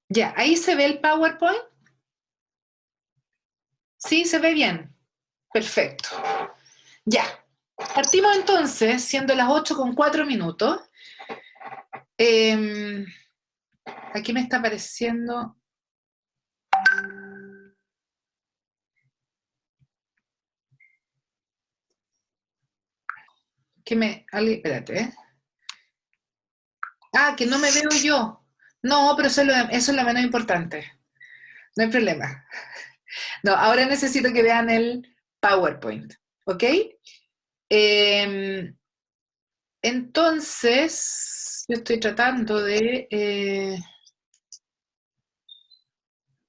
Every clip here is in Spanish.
Ya, ahí se ve el PowerPoint. Sí, se ve bien. Perfecto. Ya. Partimos entonces, siendo las 8:04. Eh, Aquí me está apareciendo que espérate, ¿eh? Ah, que no me veo yo. No, pero eso es lo menos importante. No hay problema. No, ahora necesito que vean el PowerPoint, ¿ok? Eh, entonces, yo estoy tratando de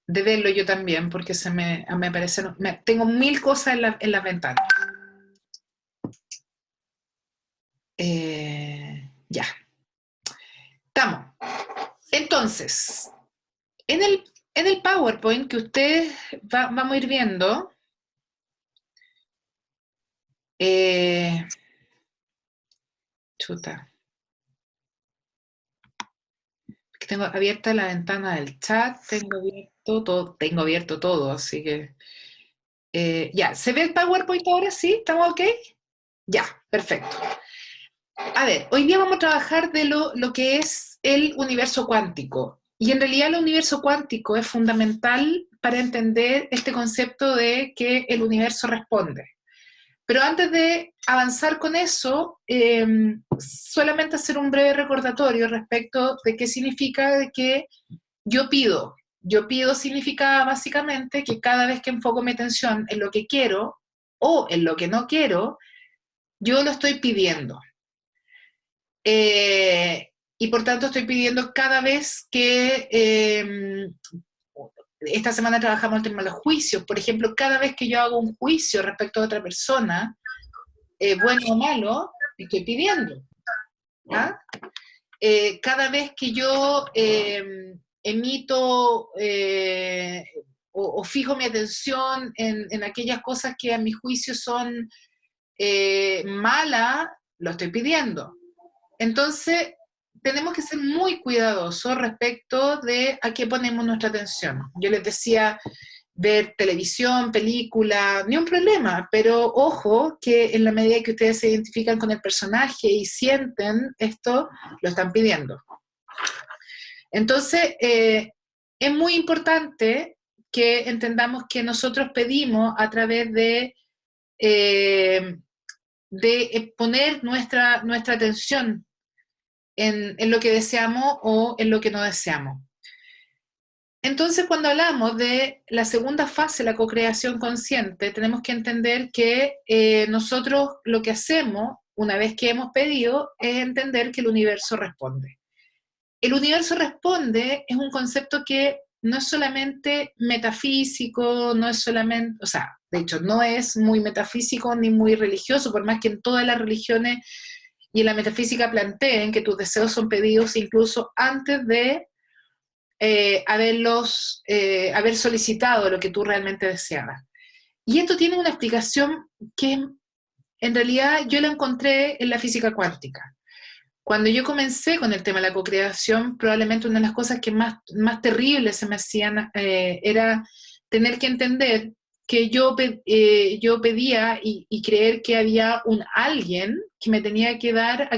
verlo yo también, porque me aparecen, tengo mil cosas en la ventana. Ya, estamos. Entonces, en el PowerPoint que ustedes vamos a ir viendo, eh, chuta, que tengo abierta la ventana del chat, tengo abierto todo, así que ya, ¿se ve el PowerPoint ahora? ¿Sí? ¿Estamos ok? Ya, perfecto. A ver, hoy día vamos a trabajar de lo que es el universo cuántico. Y en realidad el universo cuántico es fundamental para entender este concepto de que el universo responde. Pero antes de avanzar con eso, solamente hacer un breve recordatorio respecto de qué significa de que yo pido. Yo pido significa básicamente que cada vez que enfoco mi atención en lo que quiero o en lo que no quiero, yo lo estoy pidiendo. Y por tanto estoy pidiendo cada vez que esta semana trabajamos el tema de los juicios. Por ejemplo, cada vez que yo hago un juicio respecto a otra persona, bueno o malo, estoy pidiendo. ¿Ah? Cada vez que yo emito o fijo mi atención en aquellas cosas que a mi juicio son malas, lo estoy pidiendo. Entonces, tenemos que ser muy cuidadosos respecto de a qué ponemos nuestra atención. Yo les decía, ver televisión, película, ni un problema, pero ojo que en la medida que ustedes se identifican con el personaje y sienten esto, lo están pidiendo. Entonces, es muy importante que entendamos que nosotros pedimos a través de poner nuestra atención en lo que deseamos o en lo que no deseamos. Entonces, cuando hablamos de la segunda fase, la co-creación consciente, tenemos que entender que nosotros lo que hacemos, una vez que hemos pedido, es entender que el universo responde. El universo responde es un concepto que no es solamente metafísico, no es solamente, o sea, de hecho, no es muy metafísico ni muy religioso, por más que en todas las religiones y en la metafísica planteen que tus deseos son pedidos incluso antes de haber solicitado lo que tú realmente deseabas. Y esto tiene una explicación que en realidad yo la encontré en la física cuántica. Cuando yo comencé con el tema de la co-creación, probablemente una de las cosas que más terribles se me hacían era tener que entender que yo pedía y creer que había un alguien que me tenía que dar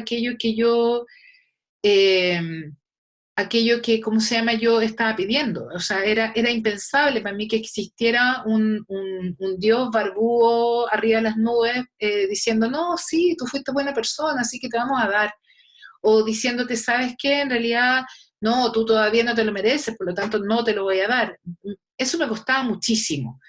eh, aquello que, ¿cómo se llama?, yo estaba pidiendo. O sea, era impensable para mí que existiera un Dios barbudo arriba de las nubes diciendo, no, sí, tú fuiste buena persona, así que te vamos a dar. O diciéndote, ¿sabes qué? En realidad, no, tú todavía no te lo mereces, por lo tanto no te lo voy a dar. Eso me costaba muchísimo.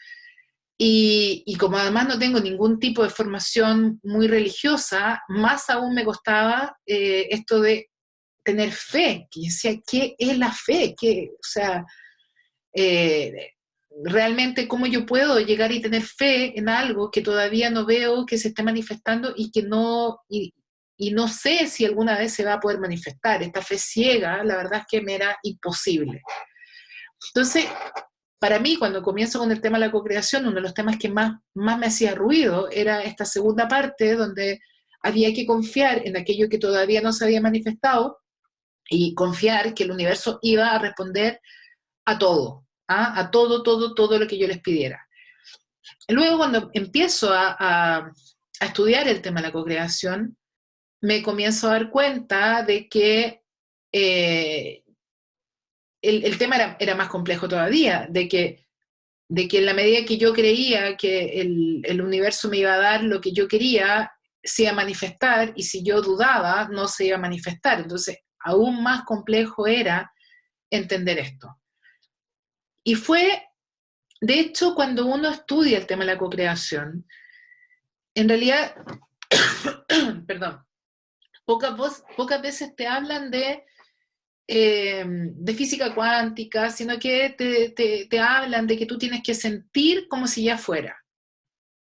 Y como además no tengo ningún tipo de formación muy religiosa, más aún me costaba esto de tener fe, que decía, ¿qué es la fe? O sea, eh, realmente cómo yo puedo llegar y tener fe en algo que todavía no veo que se esté manifestando y no sé si alguna vez se va a poder manifestar. Esta fe ciega, la verdad es que me era imposible. Entonces, para mí, cuando comienzo con el tema de la co-creación, uno de los temas que más me hacía ruido era esta segunda parte donde había que confiar en aquello que todavía no se había manifestado y confiar que el universo iba a responder a todo, ¿ah? A todo, todo, todo lo que yo les pidiera. Luego, cuando empiezo a estudiar el tema de la cocreación, me comienzo a dar cuenta de que el tema era más complejo todavía, de que en la medida que yo creía que el universo me iba a dar lo que yo quería, se iba a manifestar, y si yo dudaba, no se iba a manifestar. Entonces, aún más complejo era entender esto. Y fue, de hecho, cuando uno estudia el tema de la cocreación, en realidad, perdón, pocas veces te hablan de física cuántica, sino que te hablan de que tú tienes que sentir como si ya fuera.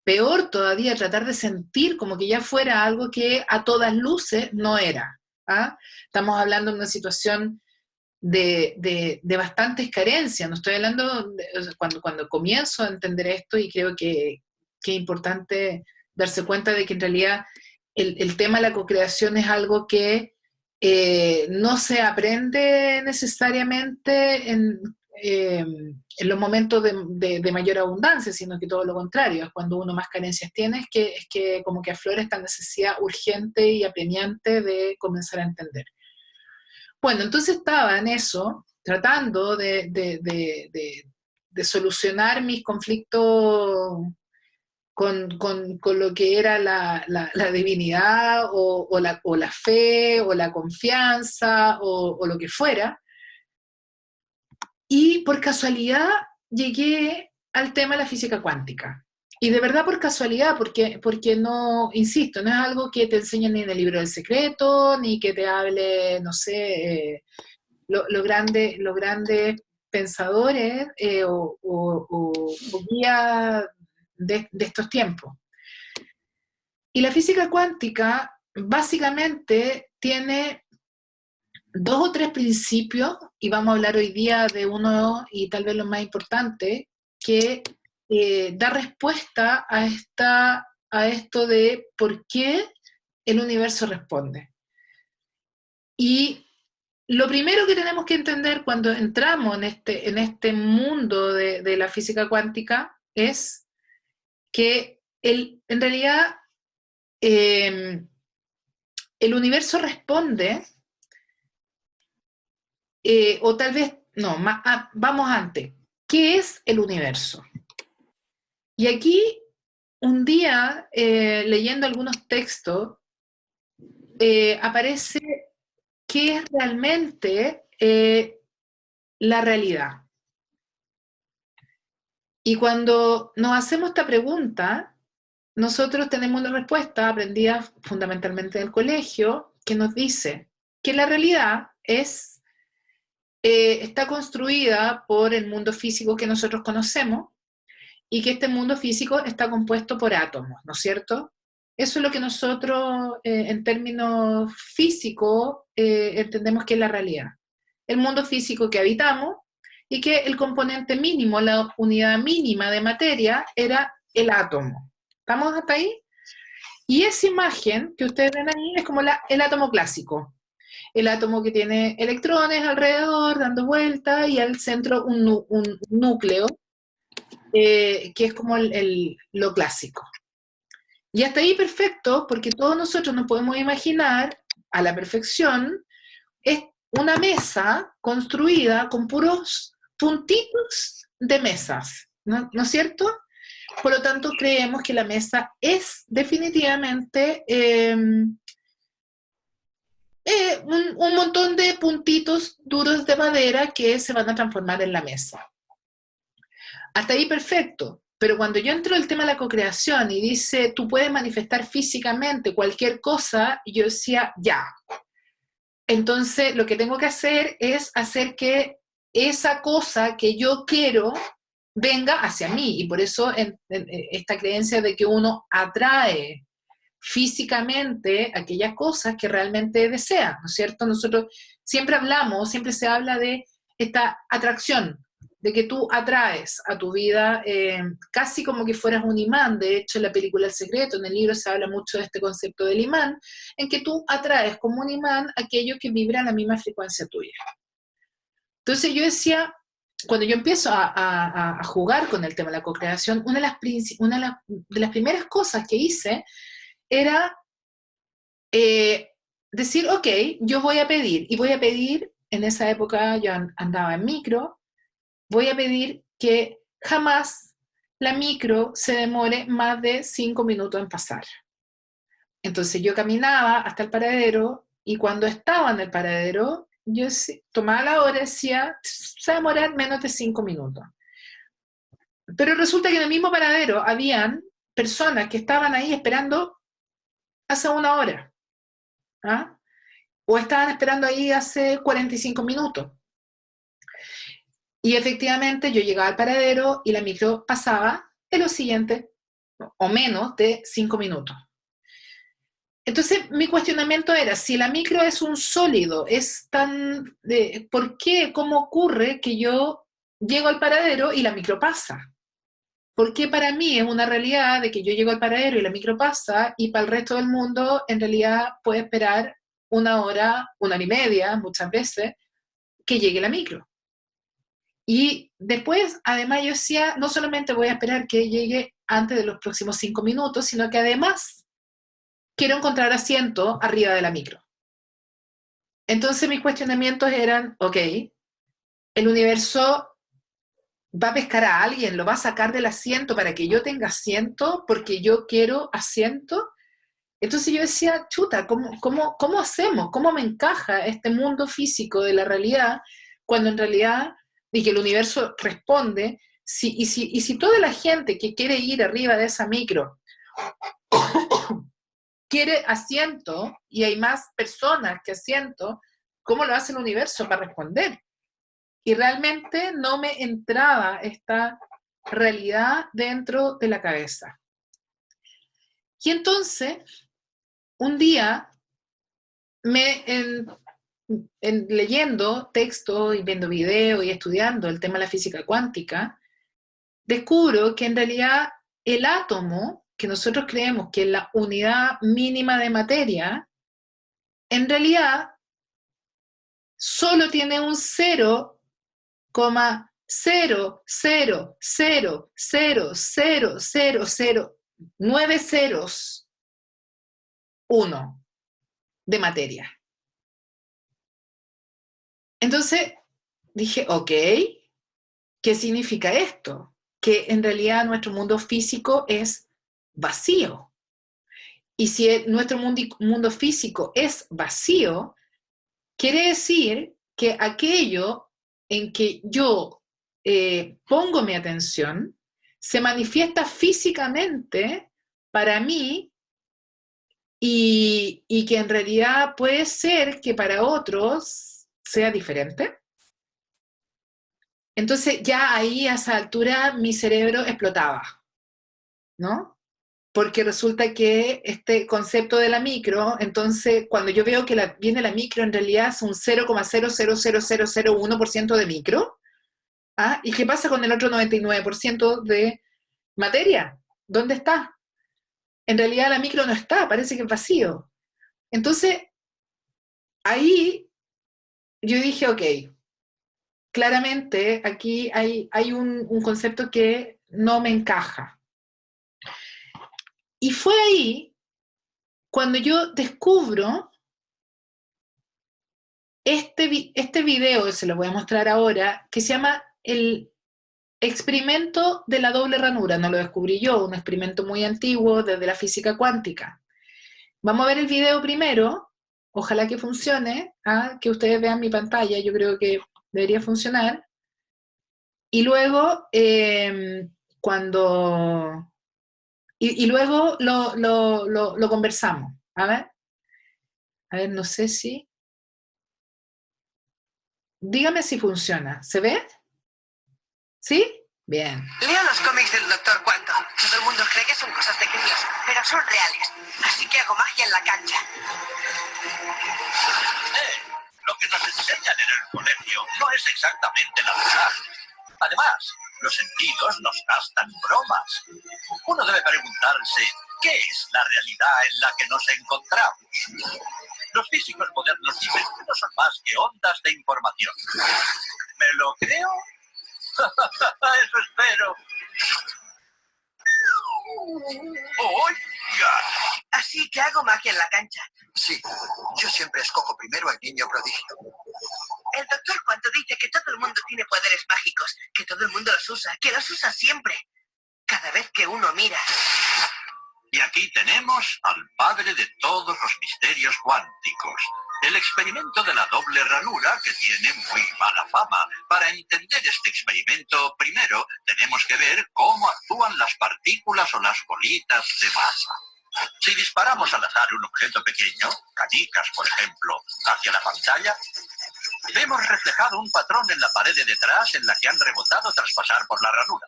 Peor todavía, tratar de sentir como que ya fuera algo que a todas luces no era. ¿Ah? Estamos hablando de una situación de bastantes carencias. No estoy hablando cuando comienzo a entender esto, y creo que es importante darse cuenta de que en realidad el tema de la cocreación es algo que no se aprende necesariamente en los momentos de mayor abundancia, sino que todo lo contrario, es cuando uno más carencias tiene, es que como que aflora esta necesidad urgente y apremiante de comenzar a entender. Bueno, entonces estaba en eso, tratando de solucionar mis conflictos con lo que era la divinidad o la fe o la confianza o lo que fuera. Y por casualidad llegué al tema de la física cuántica. Y de verdad por casualidad, porque no, insisto, no es algo que te enseñen ni en el libro del secreto, ni que te hable, no sé, los grandes pensadores o guías de estos tiempos. Y la física cuántica básicamente tiene dos o tres principios, y vamos a hablar hoy día de uno y tal vez lo más importante, que da respuesta a esto de por qué el universo responde. Y lo primero que tenemos que entender cuando entramos en este mundo de la física cuántica es que en realidad el universo responde, o tal vez, no, vamos antes. ¿Qué es el universo? Y aquí, un día, leyendo algunos textos, aparece qué es realmente la realidad. Y cuando nos hacemos esta pregunta, nosotros tenemos una respuesta aprendida fundamentalmente del colegio, que nos dice que la realidad está construida por el mundo físico que nosotros conocemos, y que este mundo físico está compuesto por átomos, ¿no es cierto? Eso es lo que nosotros, en términos físicos, entendemos que es la realidad. El mundo físico que habitamos, y que el componente mínimo, la unidad mínima de materia, era el átomo. ¿Estamos hasta ahí? Y esa imagen que ustedes ven ahí es como el átomo clásico. El átomo que tiene electrones alrededor dando vueltas, y al centro un núcleo, que es como lo clásico. Y hasta ahí perfecto, porque todos nosotros nos podemos imaginar a la perfección es una mesa construida con puros puntitos de mesas, ¿no es cierto? Por lo tanto, creemos que la mesa es definitivamente un montón de puntitos duros de madera que se van a transformar en la mesa. Hasta ahí perfecto. Pero cuando yo entro el tema de la cocreación y dice, tú puedes manifestar físicamente cualquier cosa, yo decía, ya. Entonces, lo que tengo que hacer es hacer que esa cosa que yo quiero venga hacia mí. Y por eso esta creencia de que uno atrae físicamente aquellas cosas que realmente desea, ¿no es cierto? Nosotros siempre se habla de esta atracción, de que tú atraes a tu vida casi como que fueras un imán. De hecho, en la película El Secreto, en el libro, se habla mucho de este concepto del imán, en que tú atraes como un imán aquello que vibra a la misma frecuencia tuya. Entonces yo decía, cuando yo empiezo a jugar con el tema de la co-creación, una de las primeras cosas que hice era decir, ok, yo voy a pedir, y voy a pedir, en esa época yo andaba en micro, voy a pedir que jamás la micro se demore más de 5 minutos en pasar. Entonces yo caminaba hasta el paradero y cuando estaba en el paradero, yo tomaba la hora y decía, se va a demorar menos de 5 minutos. Pero resulta que en el mismo paradero habían personas que estaban ahí esperando hace una hora, ¿ah? O estaban esperando ahí hace 45 minutos. Y efectivamente yo llegaba al paradero y la micro pasaba en los siguientes, o menos de 5 minutos. Entonces mi cuestionamiento era, si la micro es un sólido, es tan... ¿por qué? ¿Cómo ocurre que yo llego al paradero y la micro pasa? ¿Por qué para mí es una realidad de que yo llego al paradero y la micro pasa y para el resto del mundo en realidad puede esperar una hora y media, muchas veces, que llegue la micro? Y después, además, yo decía, no solamente voy a esperar que llegue antes de los próximos 5 minutos, sino que además quiero encontrar asiento arriba de la micro. Entonces mis cuestionamientos eran, ok, el universo va a pescar a alguien, lo va a sacar del asiento para que yo tenga asiento, porque yo quiero asiento. Entonces yo decía, chuta, ¿cómo hacemos? ¿Cómo me encaja este mundo físico de la realidad cuando en realidad, y que el universo responde, y si toda la gente que quiere ir arriba de esa micro quiere asiento y hay más personas que asiento, ¿cómo lo hace el universo para responder? Y realmente no me entraba esta realidad dentro de la cabeza. Y entonces, un día, leyendo texto y viendo videos y estudiando el tema de la física cuántica, descubro que en realidad el átomo, que nosotros creemos que es la unidad mínima de materia, en realidad solo tiene un 0,000000009 ceros 1 de materia. Entonces dije, ok, ¿qué significa esto? Que en realidad nuestro mundo físico es vacío. Y si nuestro mundo físico es vacío, quiere decir que aquello en que yo pongo mi atención se manifiesta físicamente para mí y que en realidad puede ser que para otros sea diferente. Entonces ya ahí a esa altura mi cerebro explotaba, ¿no? Porque resulta que este concepto de la micro, entonces cuando yo veo que viene la micro, en realidad es un 0,0000001% de micro. ¿Ah? ¿Y qué pasa con el otro 99% de materia? ¿Dónde está? En realidad la micro no está, parece que es vacío. Entonces, ahí yo dije, ok, claramente aquí hay un concepto que no me encaja. Y fue ahí cuando yo descubro este video, se lo voy a mostrar ahora, que se llama el experimento de la doble ranura. No lo descubrí yo, un experimento muy antiguo desde la física cuántica. Vamos a ver el video primero, ojalá que funcione, que ustedes vean mi pantalla, yo creo que debería funcionar. Y luego, cuando... Y luego lo conversamos. A ver, no sé si... Dígame si funciona. ¿Se ve? ¿Sí? Bien. Leo los cómics del Doctor Quantum. Todo el mundo cree que son cosas de críos, pero son reales. Así que hago magia en la cancha. Lo que nos enseñan en el colegio no es exactamente la verdad. Además, los sentidos nos gastan bromas. Uno debe preguntarse, ¿qué es la realidad en la que nos encontramos? Los físicos modernos dicen que no son más que ondas de información. ¿Me lo creo Eso espero. ¡Oiga! Así que hago magia en la cancha. Sí, yo siempre escojo primero al niño prodigio. El doctor Cuanto dice que todo el mundo tiene poderes mágicos, que todo el mundo los usa, que los usa siempre. Cada vez que uno mira. Y aquí tenemos al padre de todos los misterios cuánticos. El experimento de la doble ranura, que tiene muy mala fama. Para entender este experimento, primero tenemos que ver cómo actúan las partículas o las bolitas de masa. Si disparamos al azar un objeto pequeño, canicas por ejemplo, hacia la pantalla, vemos reflejado un patrón en la pared de detrás en la que han rebotado tras pasar por la ranura.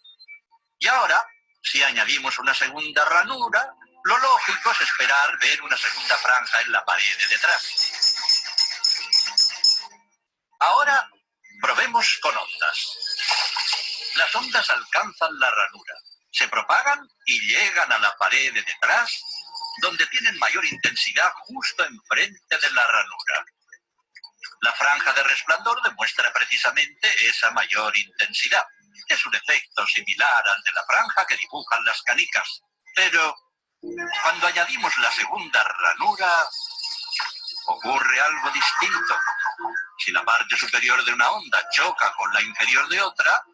Y ahora, si añadimos una segunda ranura, lo lógico es esperar ver una segunda franja en la pared de detrás. Ahora, probemos con ondas. Las ondas alcanzan la ranura, se propagan y llegan a la pared de detrás, donde tienen mayor intensidad justo enfrente de la ranura. La franja de resplandor demuestra precisamente esa mayor intensidad. Es un efecto similar al de la franja que dibujan las canicas. Pero cuando añadimos la segunda ranura, ocurre algo distinto. Si la parte superior de una onda choca con la inferior de otra,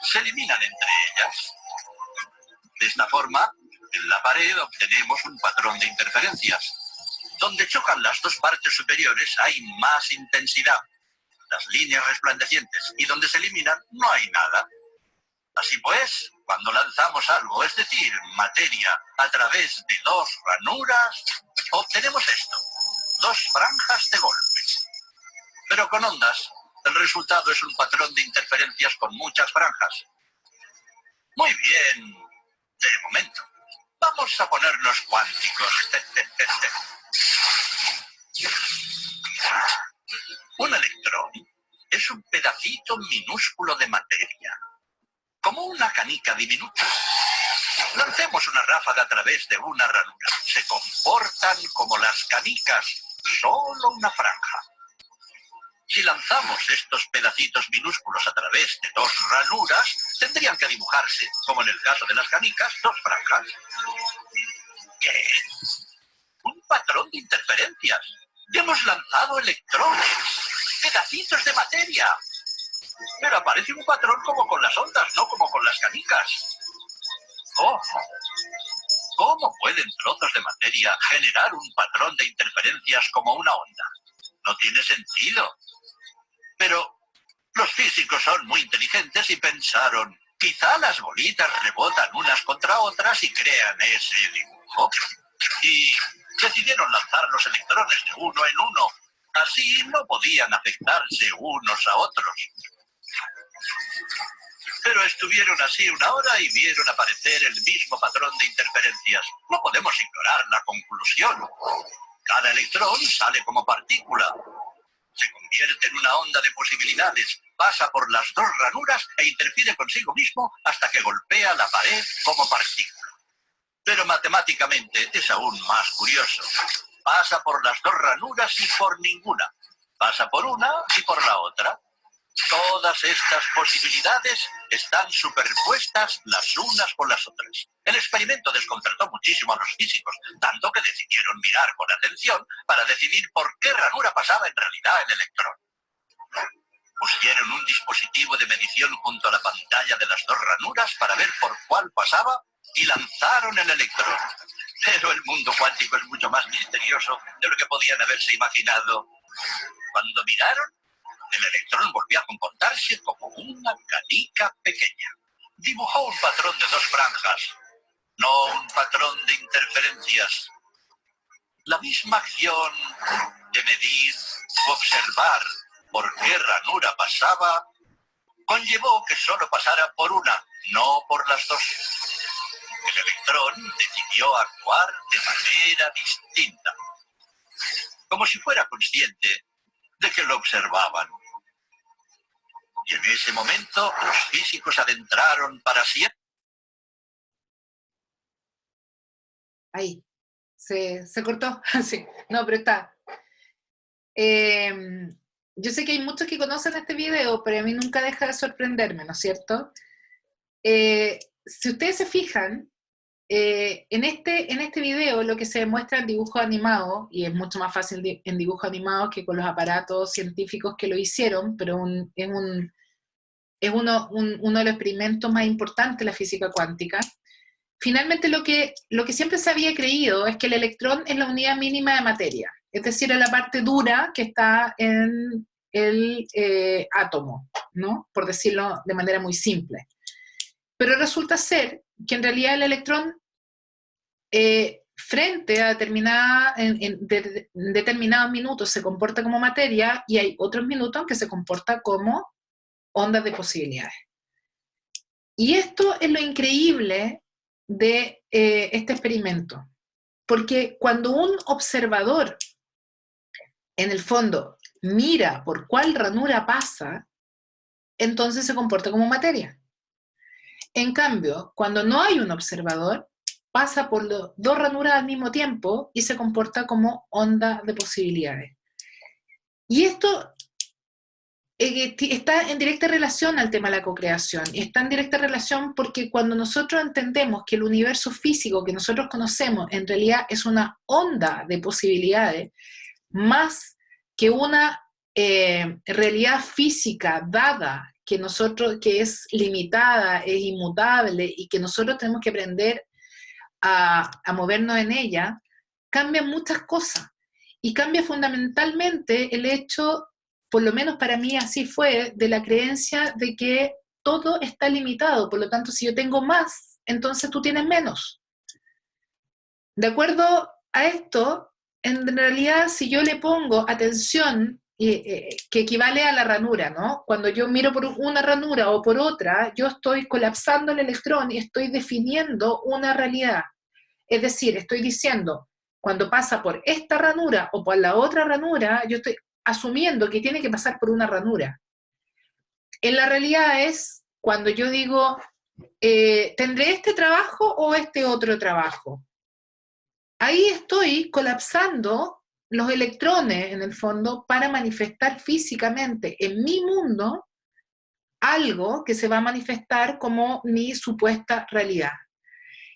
se eliminan entre ellas. De esta forma, en la pared obtenemos un patrón de interferencias. Donde chocan las dos partes superiores hay más intensidad, las líneas resplandecientes, y donde se eliminan no hay nada. Así pues, cuando lanzamos algo, es decir, materia, a través de dos ranuras, obtenemos esto, dos franjas de golpes. Pero con ondas, el resultado es un patrón de interferencias con muchas franjas. Muy bien, de momento. Vamos a ponernos cuánticos. Un electrón es un pedacito minúsculo de materia, como una canica diminuta. Lancemos una ráfaga a través de una ranura. Se comportan como las canicas, solo una franja. Si lanzamos estos pedacitos minúsculos a través de dos ranuras, tendrían que dibujarse, como en el caso de las canicas, dos franjas. ¿Qué? Un patrón de interferencias. Hemos lanzado electrones, pedacitos de materia. Pero aparece un patrón como con las ondas, no como con las canicas. ¡Ojo! ¿Cómo pueden trozos de materia generar un patrón de interferencias como una onda? No tiene sentido. Pero los físicos son muy inteligentes y pensaron, quizá las bolitas rebotan unas contra otras y crean ese dibujo. Y decidieron lanzar los electrones de uno en uno. Así no podían afectarse unos a otros. Pero estuvieron así una hora y vieron aparecer el mismo patrón de interferencias. No podemos ignorar la conclusión. Cada electrón sale como partícula. Se convierte en una onda de posibilidades, pasa por las dos ranuras e interfiere consigo mismo hasta que golpea la pared como partícula. Pero matemáticamente es aún más curioso. Pasa por las dos ranuras y por ninguna. Pasa por una y por la otra. Todas estas posibilidades están superpuestas las unas con las otras. El experimento desconcertó muchísimo a los físicos, tanto que decidieron mirar con atención para decidir por qué ranura pasaba en realidad el electrón. Pusieron un dispositivo de medición junto a la pantalla de las dos ranuras para ver por cuál pasaba y lanzaron el electrón. Pero el mundo cuántico es mucho más misterioso de lo que podían haberse imaginado. Cuando miraron, el electrón volvió a comportarse como una canica pequeña. Dibujó un patrón de dos franjas, no un patrón de interferencias. La misma acción de medir, observar por qué ranura pasaba, conllevó que solo pasara por una, no por las dos. El electrón decidió actuar de manera distinta, como si fuera consciente de que lo observaban. Y en ese momento los físicos adentraron para siempre. Ahí, se cortó. Sí, no, pero está. yo sé que hay muchos que conocen este video, pero a mí nunca deja de sorprenderme, ¿no es cierto? Si ustedes se fijan, en este video lo que se demuestra en dibujo animado, y es mucho más fácil en dibujo animado que con los aparatos científicos que lo hicieron, pero es uno de los experimentos más importantes de la física cuántica. Finalmente lo que siempre se había creído es que el electrón es la unidad mínima de materia, es decir, es la parte dura que está en el átomo, ¿no? Por decirlo de manera muy simple. Pero resulta ser que en realidad el electrón, frente a determinados minutos se comporta como materia y hay otros minutos que se comporta como ondas de posibilidades. Y esto es lo increíble de este experimento, porque cuando un observador, en el fondo, mira por cuál ranura pasa, entonces se comporta como materia. En cambio, cuando no hay un observador, pasa por dos ranuras al mismo tiempo y se comporta como onda de posibilidades. Y esto está en directa relación al tema de la cocreación, y está en directa relación porque cuando nosotros entendemos que el universo físico que nosotros conocemos en realidad es una onda de posibilidades, más que una realidad física dada, que es limitada, es inmutable, y que nosotros tenemos que aprender a movernos en ella, cambian muchas cosas. Y cambia fundamentalmente el hecho, por lo menos para mí así fue, de la creencia de que todo está limitado. Por lo tanto, si yo tengo más, entonces tú tienes menos. De acuerdo a esto, en realidad, si yo le pongo atención, que equivale a la ranura, ¿no? Cuando yo miro por una ranura o por otra, yo estoy colapsando el electrón y estoy definiendo una realidad. Es decir, estoy diciendo, cuando pasa por esta ranura o por la otra ranura, yo estoy asumiendo que tiene que pasar por una ranura. En la realidad es cuando yo digo, ¿tendré este trabajo o este otro trabajo? Ahí estoy colapsando los electrones, en el fondo, para manifestar físicamente en mi mundo algo que se va a manifestar como mi supuesta realidad.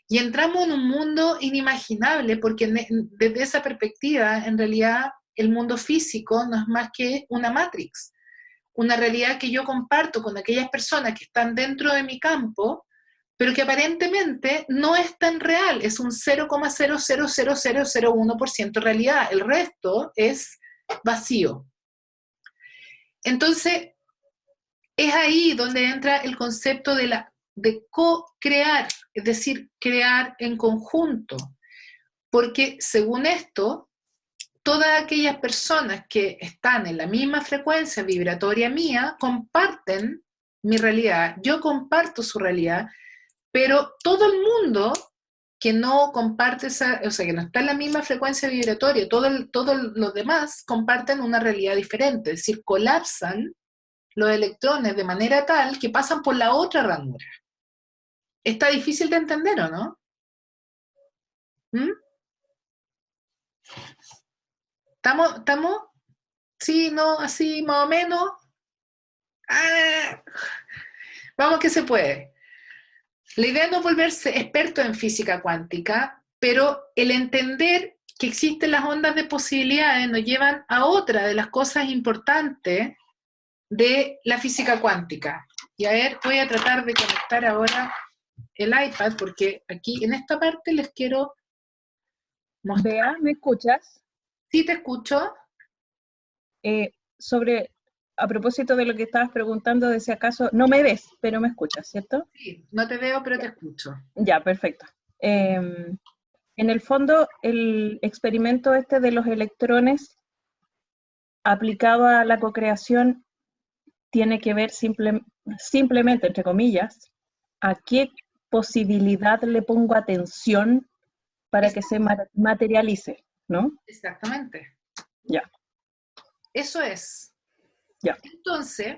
Y entramos en un mundo inimaginable, porque desde esa perspectiva, en realidad, el mundo físico no es más que una matrix, una realidad que yo comparto con aquellas personas que están dentro de mi campo, pero que aparentemente no es tan real, es un 0,0000001% realidad, el resto es vacío. Entonces, es ahí donde entra el concepto de co-crear, es decir, crear en conjunto, porque según esto, todas aquellas personas que están en la misma frecuencia vibratoria mía comparten mi realidad, yo comparto su realidad, pero todo el mundo que no comparte o sea, que no está en la misma frecuencia vibratoria, todos los demás comparten una realidad diferente, es decir, colapsan los electrones de manera tal que pasan por la otra ranura. Está difícil de entender, ¿o no? ¿Mm? ¿Estamos? Sí, no, así, más o menos. ¡Ah! Vamos que se puede. La idea no es volverse experto en física cuántica, pero el entender que existen las ondas de posibilidades nos llevan a otra de las cosas importantes de la física cuántica. Y a ver, voy a tratar de conectar ahora el iPad, porque aquí en esta parte les quiero mostrar. Bea, ¿me escuchas? Sí, te escucho. A propósito de lo que estabas preguntando, de si acaso, no me ves, pero me escuchas, ¿cierto? Sí, no te veo, pero te escucho. Ya, perfecto. En el fondo, el experimento este de los electrones aplicado a la cocreación tiene que ver simplemente, entre comillas, a qué posibilidad le pongo atención para que se materialice, ¿no? Exactamente. Ya. Eso es. Ya. Entonces,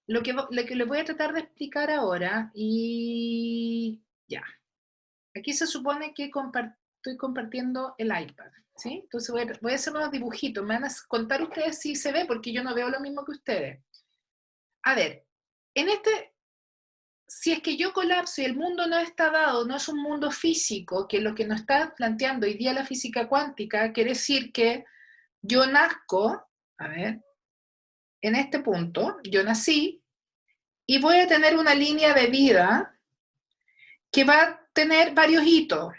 lo que le voy a tratar de explicar ahora, y ya. Aquí se supone que estoy compartiendo el iPad, ¿sí? Entonces voy a hacer unos dibujitos, me van a contar ustedes si se ve, porque yo no veo lo mismo que ustedes. A ver, si es que yo colapso y el mundo no está dado, no es un mundo físico, que lo que nos está planteando hoy día la física cuántica, quiere decir que yo nazco, a ver, en este punto, yo nací, y voy a tener una línea de vida que va a tener varios hitos.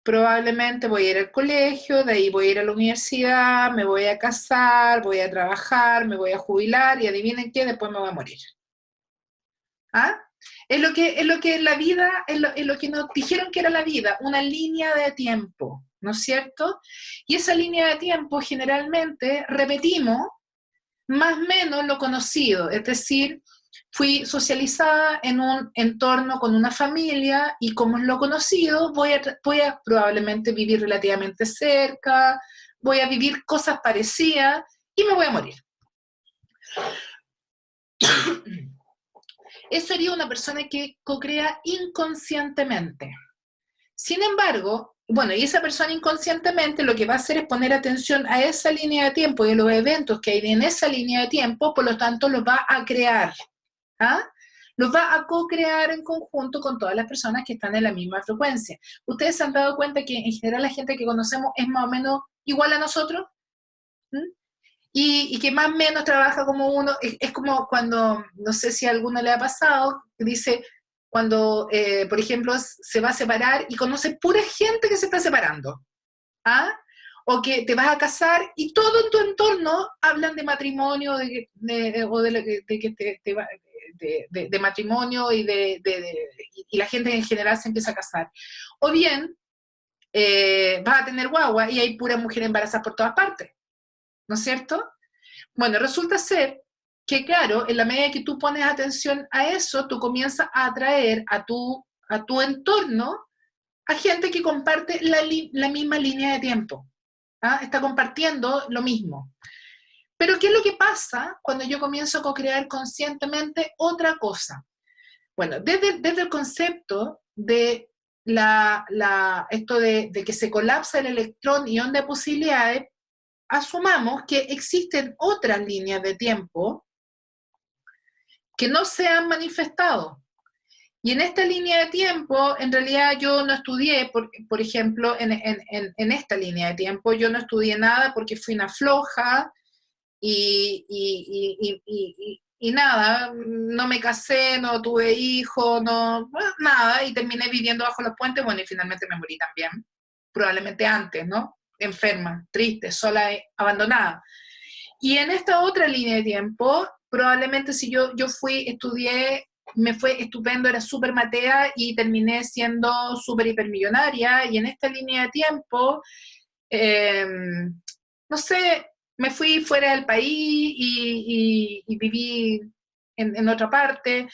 Probablemente voy a ir al colegio, de ahí voy a ir a la universidad, me voy a casar, voy a trabajar, me voy a jubilar, y adivinen qué, después me voy a morir. ¿Ah? Es lo que la vida, es lo que nos dijeron que era la vida, una línea de tiempo, ¿no es cierto? Y esa línea de tiempo generalmente repetimos más o menos lo conocido, es decir, fui socializada en un entorno con una familia y como es lo conocido, voy a probablemente vivir relativamente cerca, voy a vivir cosas parecidas y me voy a morir. Eso sería una persona que co-crea inconscientemente. Sin embargo, bueno, y esa persona inconscientemente lo que va a hacer es poner atención a esa línea de tiempo y a los eventos que hay en esa línea de tiempo, por lo tanto los va a crear. ¿Ah? Los va a co-crear en conjunto con todas las personas que están en la misma frecuencia. ¿Ustedes se han dado cuenta que en general la gente que conocemos es más o menos igual a nosotros? ¿Mm? Y que más o menos trabaja como uno, es como cuando, no sé si a alguno le ha pasado, dice, cuando, por ejemplo, se va a separar y conoce pura gente que se está separando. ¿Ah? O que te vas a casar y todo en tu entorno hablan de matrimonio, de matrimonio y la gente en general se empieza a casar. O bien, vas a tener guagua y hay pura mujer embarazada por todas partes, ¿no es cierto? Bueno, resulta ser que, claro, en la medida que tú pones atención a eso, tú comienzas a atraer a tu entorno a gente que comparte la misma línea de tiempo. ¿Ah? Está compartiendo lo mismo. Pero ¿qué es lo que pasa cuando yo comienzo a co-crear conscientemente otra cosa? Bueno, desde el concepto de esto de que se colapsa el electrón y onda de posibilidades, asumamos que existen otras líneas de tiempo que no se han manifestado. Y en esta línea de tiempo, en realidad yo no estudié, por ejemplo, en esta línea de tiempo, yo no estudié nada porque fui una floja y nada, no me casé, no tuve hijos, nada, y terminé viviendo bajo los puentes, bueno, y finalmente me morí también, probablemente antes, ¿no? Enferma, triste, sola, abandonada. Y en esta otra línea de tiempo, probablemente si yo estudié, me fue estupendo, era súper matea y terminé siendo súper hipermillonaria, y en esta línea de tiempo, no sé, me fui fuera del país y viví en otra parte,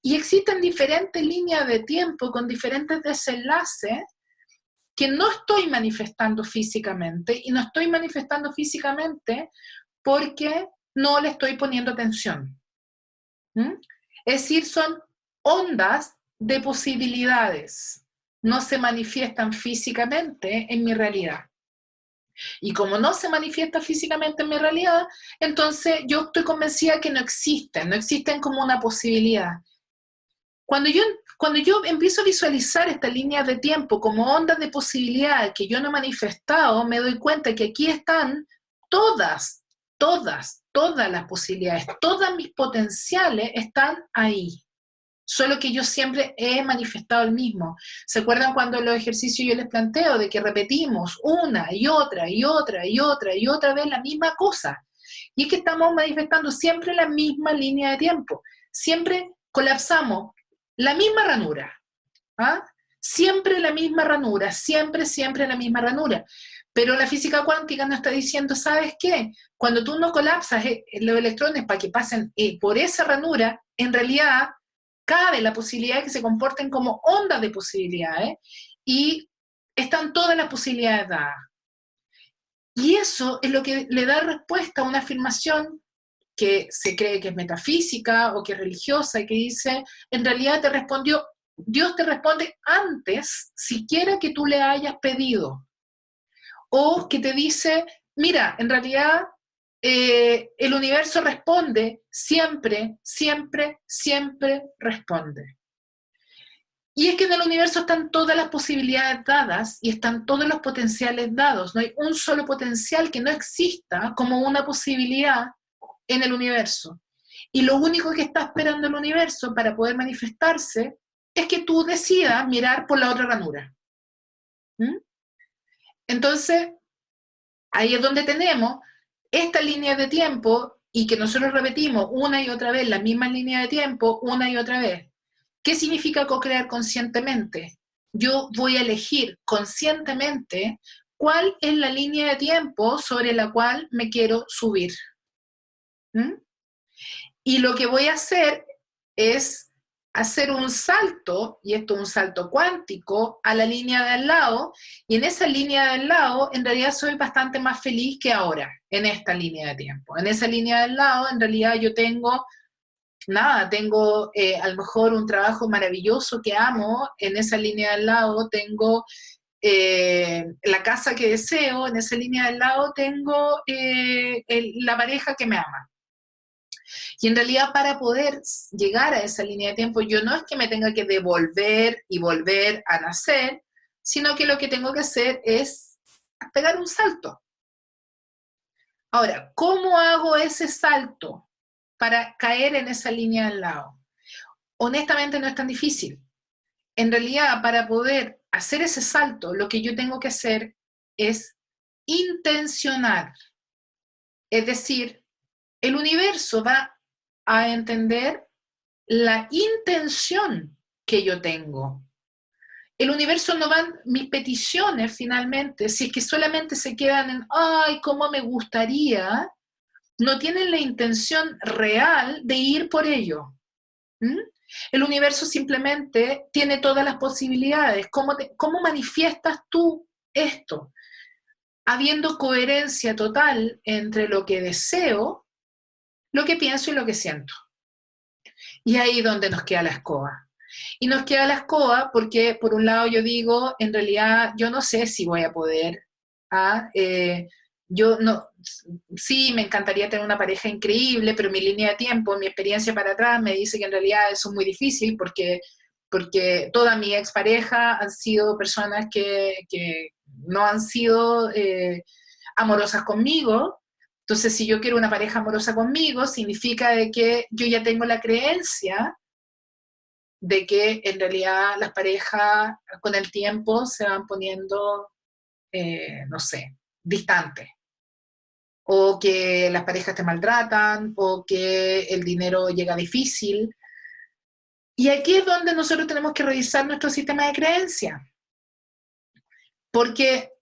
y existen diferentes líneas de tiempo con diferentes desenlaces que no estoy manifestando físicamente, y no estoy manifestando físicamente porque no le estoy poniendo atención. ¿Mm? Es decir, son ondas de posibilidades, no se manifiestan físicamente en mi realidad. Y como no se manifiesta físicamente en mi realidad, entonces yo estoy convencida que no existen como una posibilidad. Cuando yo empiezo a visualizar esta línea de tiempo como ondas de posibilidad que yo no he manifestado, me doy cuenta que aquí están todas las posibilidades, todas mis potenciales están ahí. Solo que yo siempre he manifestado el mismo. ¿Se acuerdan cuando en los ejercicios yo les planteo de que repetimos una y otra y otra y otra y otra vez la misma cosa? Y es que estamos manifestando siempre la misma línea de tiempo. Siempre colapsamos la misma ranura. ¿Ah? Siempre la misma ranura, siempre la misma ranura. Pero la física cuántica nos está diciendo, ¿sabes qué? Cuando tú no colapsas los electrones para que pasen por esa ranura, en realidad cabe la posibilidad de que se comporten como ondas de posibilidades y están todas las posibilidades dadas. Y eso es lo que le da respuesta a una afirmación que se cree que es metafísica o que es religiosa y que dice, en realidad Dios te responde antes siquiera que tú le hayas pedido. o que te dice, mira, en realidad el universo responde, siempre, siempre, siempre responde. Y es que en el universo están todas las posibilidades dadas y están todos los potenciales dados. No hay un solo potencial que no exista como una posibilidad en el universo. Y lo único que está esperando el universo para poder manifestarse es que tú decidas mirar por la otra ranura. ¿Mm? Entonces, ahí es donde tenemos esta línea de tiempo y que nosotros repetimos una y otra vez la misma línea de tiempo, una y otra vez. ¿Qué significa co-crear conscientemente? Yo voy a elegir conscientemente cuál es la línea de tiempo sobre la cual me quiero subir. ¿Mm? Y lo que voy a hacer es hacer un salto, y esto es un salto cuántico, a la línea de al lado, y en esa línea de al lado, en realidad soy bastante más feliz que ahora, en esta línea de tiempo. En esa línea de al lado, en realidad yo tengo tengo a lo mejor un trabajo maravilloso que amo, en esa línea al lado tengo la casa que deseo, en esa línea al lado tengo la pareja que me ama. Y en realidad para poder llegar a esa línea de tiempo, yo no es que me tenga que devolver y volver a nacer, sino que lo que tengo que hacer es pegar un salto. Ahora, ¿cómo hago ese salto para caer en esa línea al lado? Honestamente no es tan difícil. En realidad, para poder hacer ese salto, lo que yo tengo que hacer es intencionar. Es decir, el universo va a entender la intención que yo tengo. El universo no va, mis peticiones finalmente, si es que solamente se quedan en, ay, cómo me gustaría, no tienen la intención real de ir por ello. ¿Mm? El universo simplemente tiene todas las posibilidades. ¿Cómo manifiestas tú esto? Habiendo coherencia total entre lo que deseo, lo que pienso y lo que siento. Y ahí es donde nos queda la escoba. Y nos queda la escoba porque, por un lado, yo digo, en realidad, yo no sé si voy a poder. Yo no, sí, me encantaría tener una pareja increíble, pero mi línea de tiempo, mi experiencia para atrás me dice que en realidad eso es muy difícil porque toda mi expareja han sido personas que no han sido amorosas conmigo. Entonces, si yo quiero una pareja amorosa conmigo, significa de que yo ya tengo la creencia de que en realidad las parejas con el tiempo se van poniendo, no sé, distantes. O que las parejas te maltratan, o que el dinero llega difícil. Y aquí es donde nosotros tenemos que revisar nuestro sistema de creencias. Porque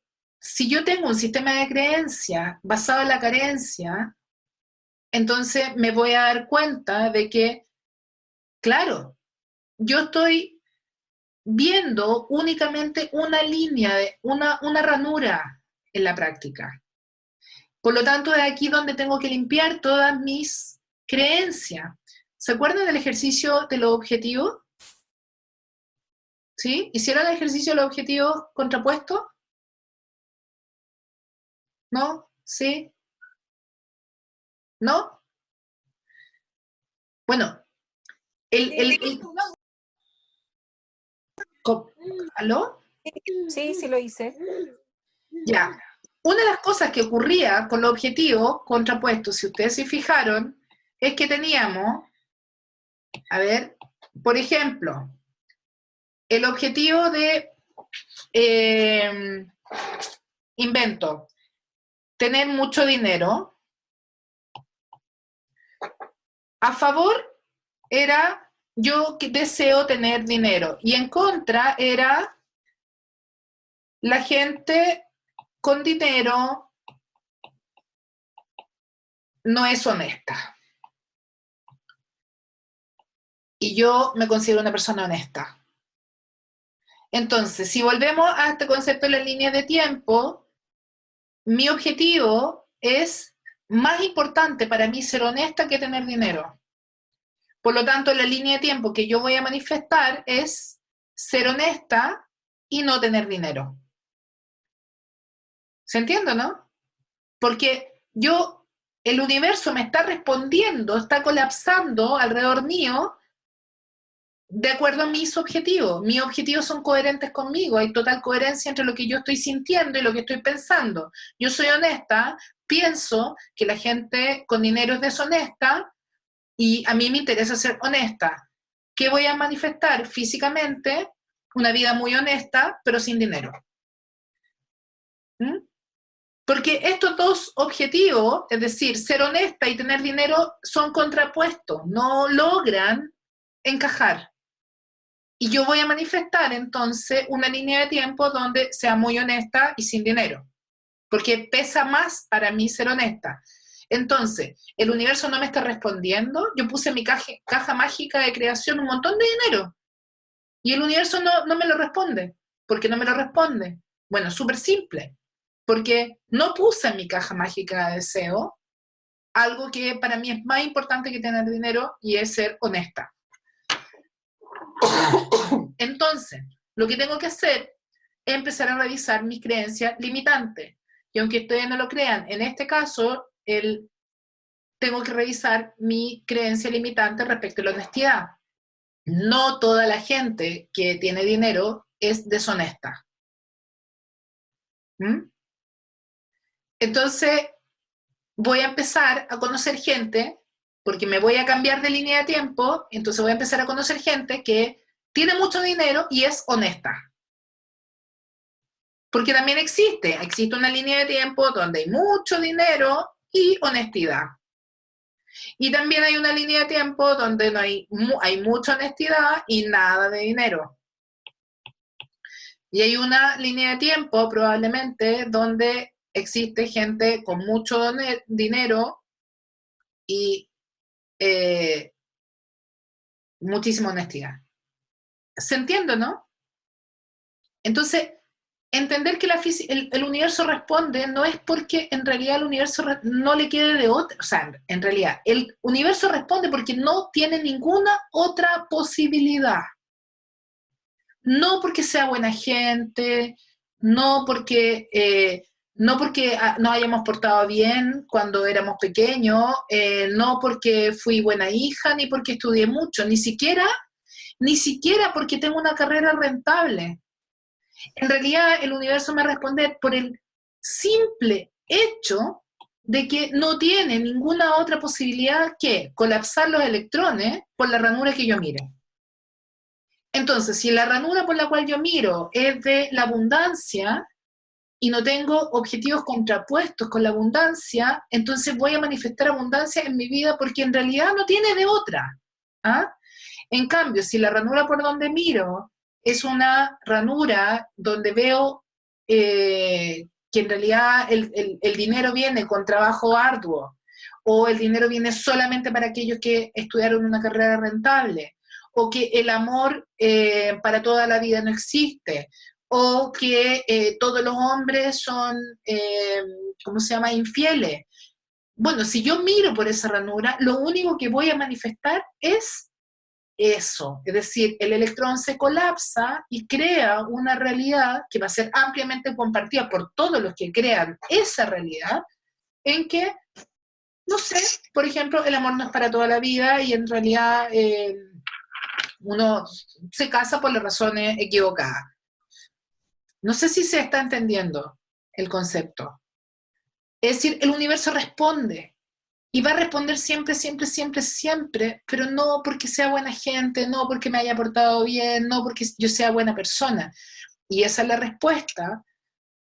si yo tengo un sistema de creencias basado en la carencia, entonces me voy a dar cuenta de que, claro, yo estoy viendo únicamente una línea, una ranura en la práctica. Por lo tanto, es aquí donde tengo que limpiar todas mis creencias. ¿Se acuerdan del ejercicio de los objetivos? ¿Sí? ¿Hicieron el ejercicio de los objetivos contrapuestos? ¿No? ¿Sí? ¿No? Bueno, ¿aló? Sí, sí lo hice. Ya. Una de las cosas que ocurría con los objetivos contrapuestos, si ustedes se fijaron, es que teníamos, a ver, por ejemplo, el objetivo de invento, tener mucho dinero. A favor era yo que deseo tener dinero y en contra era la gente con dinero no es honesta. Y yo me considero una persona honesta. Entonces, si volvemos a este concepto de la línea de tiempo, mi objetivo es más importante para mí ser honesta que tener dinero. Por lo tanto, la línea de tiempo que yo voy a manifestar es ser honesta y no tener dinero. ¿Se entiende, no? Porque el universo me está respondiendo, está colapsando alrededor mío de acuerdo a mis objetivos. Mis objetivos son coherentes conmigo, hay total coherencia entre lo que yo estoy sintiendo y lo que estoy pensando. Yo soy honesta, pienso que la gente con dinero es deshonesta y a mí me interesa ser honesta. ¿Qué voy a manifestar físicamente? Una vida muy honesta, pero sin dinero. ¿Mm? Porque estos dos objetivos, es decir, ser honesta y tener dinero, son contrapuestos, no logran encajar. Y yo voy a manifestar entonces una línea de tiempo donde sea muy honesta y sin dinero, porque pesa más para mí ser honesta. Entonces, el universo no me está respondiendo, yo puse en mi caja mágica de creación un montón de dinero, y el universo no me lo responde. ¿Por qué no me lo responde? Bueno, súper simple, porque no puse en mi caja mágica de deseo algo que para mí es más importante que tener dinero, y es ser honesta. Entonces, lo que tengo que hacer es empezar a revisar mis creencias limitantes. Y aunque ustedes no lo crean, en este caso, tengo que revisar mi creencia limitante respecto a la honestidad. No toda la gente que tiene dinero es deshonesta. ¿Mm? Entonces, voy a empezar a conocer gente, porque me voy a cambiar de línea de tiempo, entonces voy a empezar a conocer gente que tiene mucho dinero y es honesta. Porque también existe una línea de tiempo donde hay mucho dinero y honestidad. Y también hay una línea de tiempo donde no hay mucha honestidad y nada de dinero. Y hay una línea de tiempo probablemente donde existe gente con mucho dinero y muchísima honestidad. ¿Se entiende, no? Entonces, entender que el universo responde no es porque en realidad el universo no le quede de otra, o sea, en realidad el universo responde porque no tiene ninguna otra posibilidad. No porque sea buena gente, no porque nos hayamos portado bien cuando éramos pequeños, no porque fui buena hija, ni porque estudié mucho, ni siquiera porque tengo una carrera rentable. En realidad el universo me responde por el simple hecho de que no tiene ninguna otra posibilidad que colapsar los electrones por la ranura que yo mire. Entonces, si la ranura por la cual yo miro es de la abundancia y no tengo objetivos contrapuestos con la abundancia, entonces voy a manifestar abundancia en mi vida porque en realidad no tiene de otra. ¿Ah? En cambio, si la ranura por donde miro es una ranura donde veo que en realidad el dinero viene con trabajo arduo, o el dinero viene solamente para aquellos que estudiaron una carrera rentable, o que el amor para toda la vida no existe, o que todos los hombres son, ¿cómo se llama?, infieles. Bueno, si yo miro por esa ranura, lo único que voy a manifestar es eso, es decir, el electrón se colapsa y crea una realidad que va a ser ampliamente compartida por todos los que crean esa realidad, en que, no sé, por ejemplo, el amor no es para toda la vida y en realidad uno se casa por las razones equivocadas. No sé si se está entendiendo el concepto. Es decir, el universo responde. Y va a responder siempre, siempre, siempre, siempre, pero no porque sea buena gente, no porque me haya portado bien, no porque yo sea buena persona. Y esa es la respuesta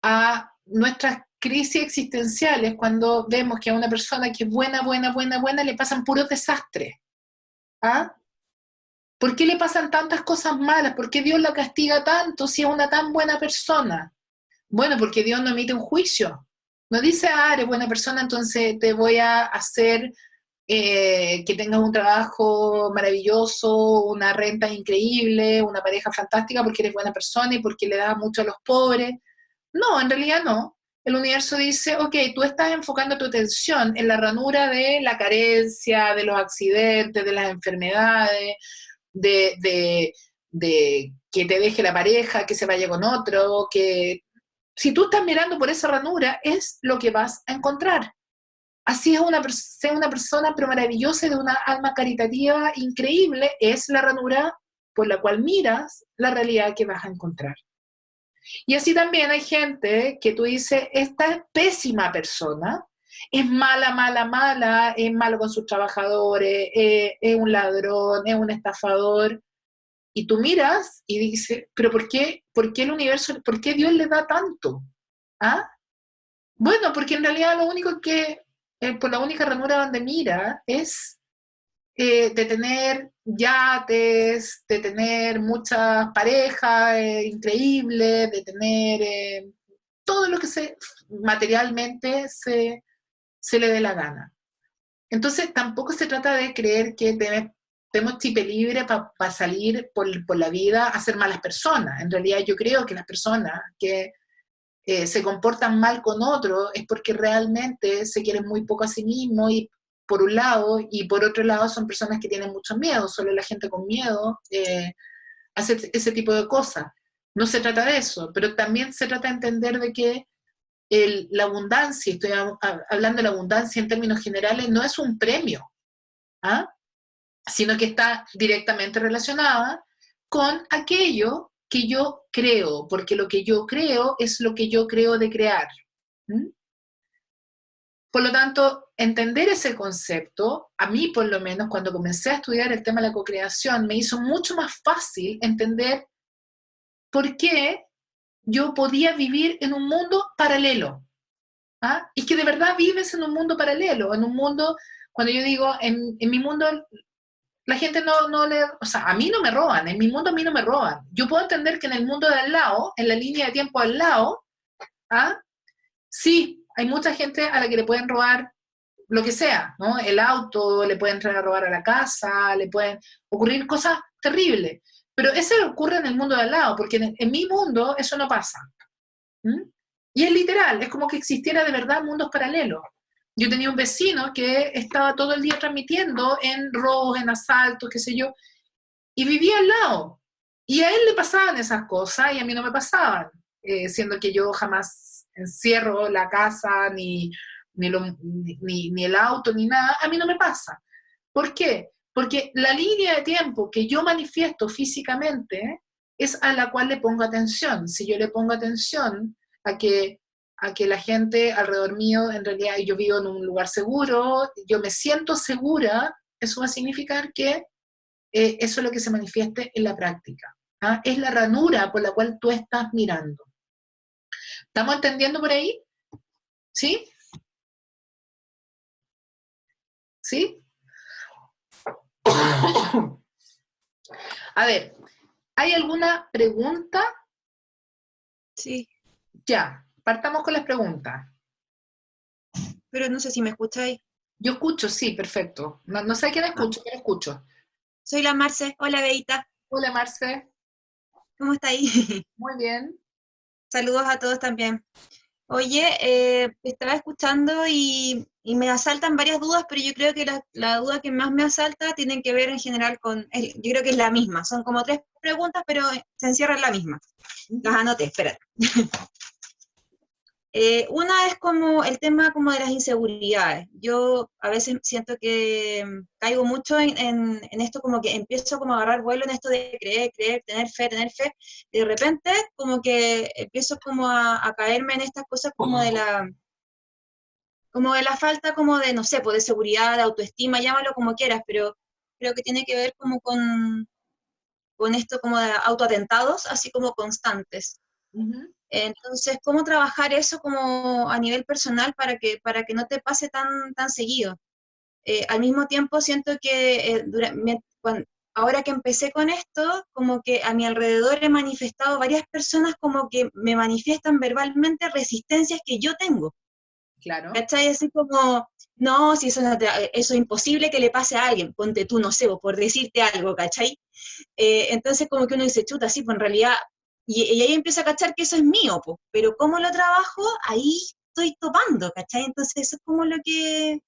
a nuestras crisis existenciales cuando vemos que a una persona que es buena, buena, buena, buena, le pasan puros desastres. ¿Ah? ¿Por qué le pasan tantas cosas malas? ¿Por qué Dios la castiga tanto si es una tan buena persona? Bueno, porque Dios no emite un juicio. No dice, eres buena persona, entonces te voy a hacer que tengas un trabajo maravilloso, una renta increíble, una pareja fantástica porque eres buena persona y porque le das mucho a los pobres. No, en realidad no. El universo dice, ok, tú estás enfocando tu atención en la ranura de la carencia, de los accidentes, de las enfermedades, de que te deje la pareja, que se vaya con otro, que si tú estás mirando por esa ranura, es lo que vas a encontrar. Así es sea una persona pero maravillosa, de una alma caritativa increíble, es la ranura por la cual miras la realidad que vas a encontrar. Y así también hay gente que tú dices, esta es pésima persona, es mala, mala, mala, es malo con sus trabajadores, es un ladrón, es un estafador, y tú miras y dices, pero ¿por qué el universo, por qué Dios le da tanto? ¿Ah? Bueno, porque en realidad lo único que, por la única ranura donde mira, es de tener yates, de tener muchas parejas increíbles, de tener todo lo que materialmente se le dé la gana. Entonces tampoco se trata de creer que tenemos chip libre para salir por la vida a ser malas personas. En realidad yo creo que las personas que se comportan mal con otros es porque realmente se quieren muy poco a sí mismos, y por un lado, y por otro lado son personas que tienen mucho miedo. Solo la gente con miedo hace ese tipo de cosas. No se trata de eso, pero también se trata de entender de que la abundancia, estoy hablando de la abundancia en términos generales, no es un premio, ¿ah? Sino que está directamente relacionada con aquello que yo creo, porque lo que yo creo es lo que yo creo de crear. ¿Mm? Por lo tanto, entender ese concepto, a mí por lo menos cuando comencé a estudiar el tema de la cocreación, me hizo mucho más fácil entender por qué yo podía vivir en un mundo paralelo. ¿Ah? Y que de verdad vives en un mundo paralelo, en un mundo, cuando yo digo, en mi mundo, la gente no le, o sea, a mí no me roban, en mi mundo a mí no me roban. Yo puedo entender que en el mundo de al lado, en la línea de tiempo al lado, ¿ah? Sí, hay mucha gente a la que le pueden robar lo que sea, ¿no? El auto, le pueden entrar a robar a la casa, le pueden ocurrir cosas terribles. Pero eso ocurre en el mundo de al lado, porque en mi mundo eso no pasa. ¿Mm? Y es literal, es como que existiera de verdad mundos paralelos. Yo tenía un vecino que estaba todo el día transmitiendo en robos, en asaltos, qué sé yo, y vivía al lado. Y a él le pasaban esas cosas y a mí no me pasaban, siendo que yo jamás encierro la casa, ni el auto, ni nada, a mí no me pasa. ¿Por qué? Porque la línea de tiempo que yo manifiesto físicamente es a la cual le pongo atención. Si yo le pongo atención a que la gente alrededor mío, en realidad yo vivo en un lugar seguro, yo me siento segura, eso va a significar que eso es lo que se manifieste en la práctica. ¿Ah? Es la ranura por la cual tú estás mirando. ¿Estamos entendiendo por ahí? ¿Sí? ¿Sí? A ver, ¿hay alguna pregunta? Sí, Ya, partamos con las preguntas. pero no sé si me escucháis. Yo escucho, sí, perfecto. No sé quién escucho, pero escucho. Soy la Marce. Hola, Beita. Hola, Marce. ¿Cómo estáis? Muy bien. Saludos a todos también. Oye, estaba escuchando y me asaltan varias dudas, pero yo creo que la duda que más me asalta tiene que ver en general con, yo creo que es la misma, son como 3 preguntas, pero se encierra en la misma. Las anoté, espérate. Una es como el tema como de las inseguridades. Yo a veces siento que caigo mucho en esto, como que empiezo como a agarrar vuelo en esto de creer, tener fe, y de repente como que empiezo como a caerme en estas cosas como de la falta como de, no sé, pues de seguridad, de autoestima, llámalo como quieras, pero creo que tiene que ver como con esto como de autoatentados, así como constantes. Uh-huh. Entonces, ¿cómo trabajar eso como a nivel personal para que no te pase tan seguido? Al mismo tiempo siento que ahora que empecé con esto, como que a mi alrededor he manifestado varias personas como que me manifiestan verbalmente resistencias que yo tengo. Claro. ¿Cachai? Así como, no, si eso es imposible que le pase a alguien, ponte tú, no sé, por decirte algo, ¿cachai? Entonces como que uno dice, chuta, sí, pues en realidad, y ahí empieza a cachar que eso es mío, pues, pero cómo lo trabajo, ahí estoy topando, ¿cachai? Entonces eso es como lo que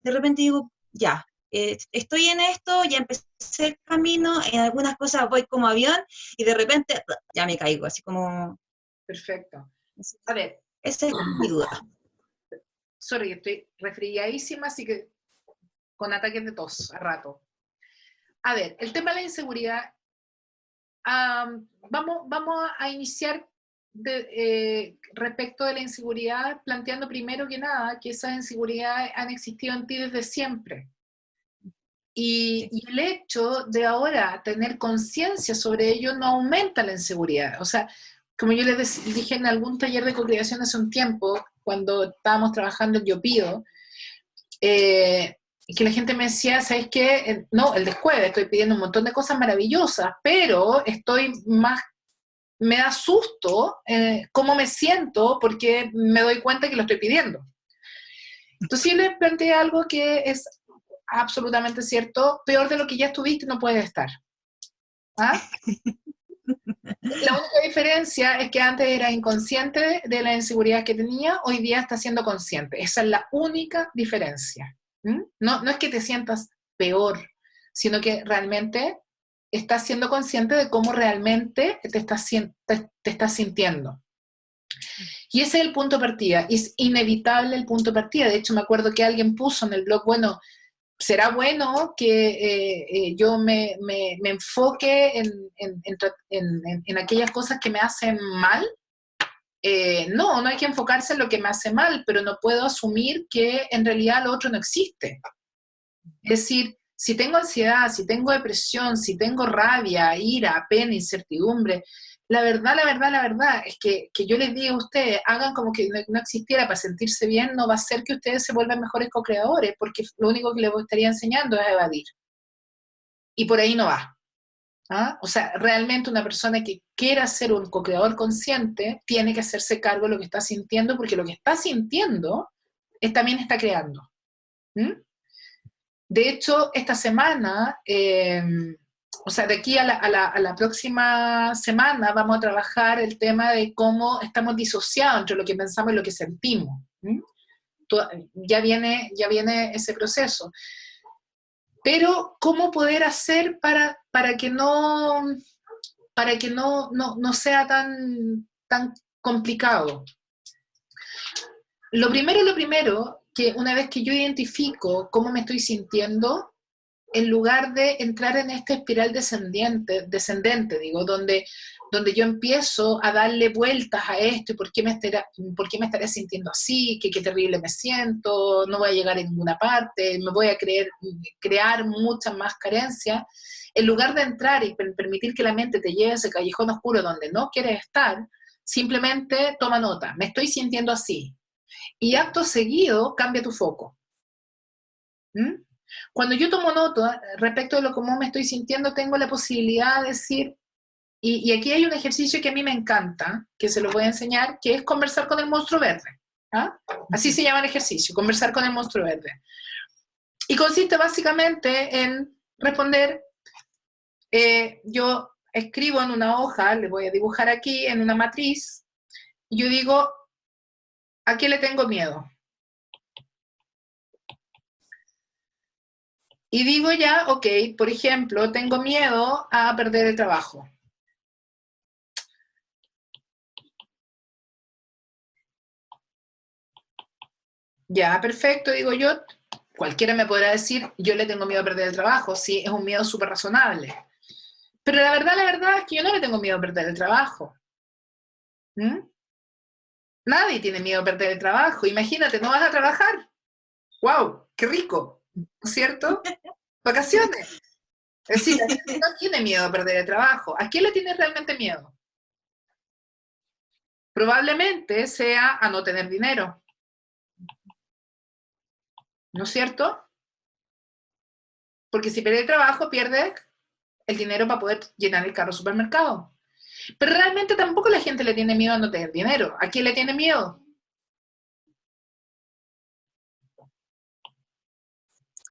de repente digo, ya, estoy en esto, ya empecé el camino, en algunas cosas voy como avión, y de repente ya me caigo, así como... Perfecto. A ver, Esa es mi duda. sorry, estoy resfriadísima, así que con ataques de tos a rato. A ver, el tema de la inseguridad, vamos a iniciar respecto de la inseguridad, planteando primero que nada que esas inseguridades han existido en ti desde siempre. Y el hecho de ahora tener conciencia sobre ello no aumenta la inseguridad. O sea, como yo les dije en algún taller de co-creación hace un tiempo, cuando estábamos trabajando en Yo Pido, que la gente me decía, ¿sabes qué? No, el descueve, estoy pidiendo un montón de cosas maravillosas, pero me da susto cómo me siento porque me doy cuenta que lo estoy pidiendo. Entonces yo les planteé algo que es absolutamente cierto, peor de lo que ya estuviste no puedes estar. ¿Ah? La única diferencia es que antes era inconsciente de la inseguridad que tenía, hoy día está siendo consciente. Esa es la única diferencia. No es que te sientas peor, sino que realmente estás siendo consciente de cómo realmente te estás sintiendo. Y ese es el punto de partida, y es inevitable el punto de partida. De hecho, me acuerdo que alguien puso en el blog, bueno, ¿será bueno que yo me enfoque en aquellas cosas que me hacen mal? No hay que enfocarse en lo que me hace mal, pero no puedo asumir que en realidad lo otro no existe. Es decir, si tengo ansiedad, si tengo depresión, si tengo rabia, ira, pena, incertidumbre, la verdad es que yo les digo a ustedes, hagan como que no existiera para sentirse bien, no va a ser que ustedes se vuelvan mejores co-creadores, porque lo único que les estaría enseñando es a evadir. Y por ahí no va. ¿Ah? O sea, realmente una persona que quiera ser un co-creador consciente tiene que hacerse cargo de lo que está sintiendo, porque lo que está sintiendo también está creando. De hecho, esta semana, o sea, de aquí a la próxima semana vamos a trabajar el tema de cómo estamos disociados entre lo que pensamos y lo que sentimos. Ya viene ese proceso. Pero, ¿cómo poder hacer para que no sea tan complicado? Lo primero, que una vez que yo identifico cómo me estoy sintiendo, en lugar de entrar en esta espiral descendente, donde yo empiezo a darle vueltas a esto, y por qué me estaré sintiendo así, que qué terrible me siento, no voy a llegar a ninguna parte, me voy a crear muchas más carencias, en lugar de entrar y permitir que la mente te lleve a ese callejón oscuro donde no quieres estar, simplemente toma nota, me estoy sintiendo así, y acto seguido cambia tu foco. Cuando yo tomo nota respecto de cómo me estoy sintiendo, tengo la posibilidad de decir, y aquí hay un ejercicio que a mí me encanta, que se lo voy a enseñar, que es conversar con el monstruo verde. Así se llama el ejercicio, conversar con el monstruo verde. Y consiste básicamente en responder, yo escribo en una hoja, le voy a dibujar aquí en una matriz, y yo digo, ¿a qué le tengo miedo? Y digo ya, ok, por ejemplo, tengo miedo a perder el trabajo. Ya, perfecto, digo yo, cualquiera me podrá decir, yo le tengo miedo a perder el trabajo, sí, es un miedo súper razonable. Pero la verdad es que yo no le tengo miedo a perder el trabajo. Nadie tiene miedo a perder el trabajo. Imagínate, ¿no vas a trabajar? ¡Wow! ¡Qué rico! ¿No es cierto? Vacaciones. Es decir, la gente no tiene miedo a perder el trabajo. ¿A quién le tiene realmente miedo? Probablemente sea a no tener dinero. ¿No es cierto? Porque si pierde el trabajo, pierde el dinero para poder llenar el carro al supermercado. Pero realmente tampoco la gente le tiene miedo a no tener dinero. ¿A quién le tiene miedo?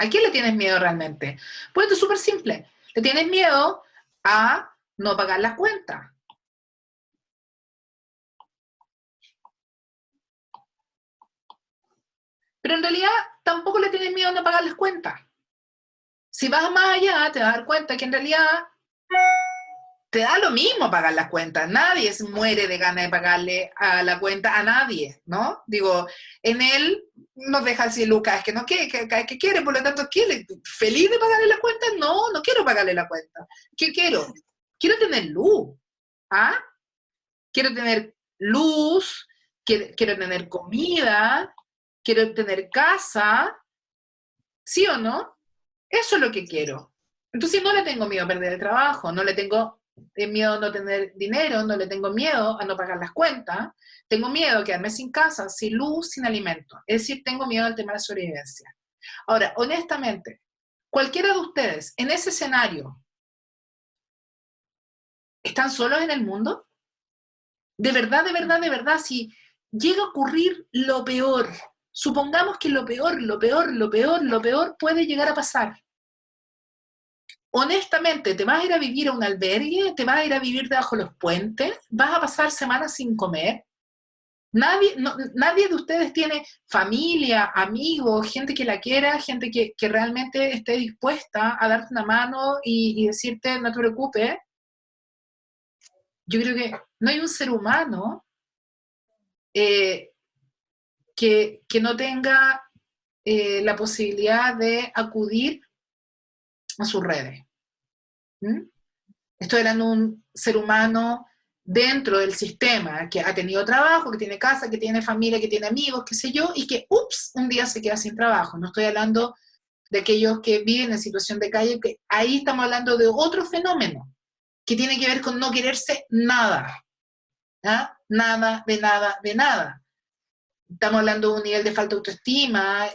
¿A quién le tienes miedo realmente? Pues esto es súper simple. Le tienes miedo a no pagar las cuentas. Pero en realidad tampoco le tienes miedo a no pagar las cuentas. Si vas más allá, te vas a dar cuenta que en realidad te da lo mismo pagar las cuentas. Nadie se muere de ganas de pagarle a la cuenta a nadie, ¿no? Digo, en él nos deja así Lucas, que no quiere, que quiere, por lo tanto, ¿quiere? ¿Feliz de pagarle la cuenta? No, no quiero pagarle la cuenta. ¿Qué quiero? Quiero tener luz, ¿ah? Quiero tener luz, quiero tener comida, quiero tener casa, ¿sí o no? Eso es lo que quiero. Entonces no le tengo miedo a perder el trabajo, no le tengo miedo a no tener dinero, no le tengo miedo a no pagar las cuentas, tengo miedo a quedarme sin casa, sin luz, sin alimento. Es decir, tengo miedo al tema de sobrevivencia. Ahora, honestamente, cualquiera de ustedes en ese escenario, ¿están solos en el mundo? De verdad, de verdad, de verdad, si llega a ocurrir lo peor, supongamos que lo peor puede llegar a pasar. Honestamente, ¿te vas a ir a vivir a un albergue? ¿Te vas a ir a vivir debajo de los puentes? ¿Vas a pasar semanas sin comer? Nadie de ustedes tiene familia, amigos, gente que la quiera, gente que realmente esté dispuesta a darte una mano y decirte, no te preocupes. Yo creo que no hay un ser humano que no tenga la posibilidad de acudir a sus redes. Estoy hablando de un ser humano dentro del sistema, que ha tenido trabajo, que tiene casa, que tiene familia, que tiene amigos, qué sé yo, y que, un día se queda sin trabajo. No estoy hablando de aquellos que viven en situación de calle, que ahí estamos hablando de otro fenómeno, que tiene que ver con no quererse nada. ¿Ah? Nada, de nada, de nada. Estamos hablando de un nivel de falta de autoestima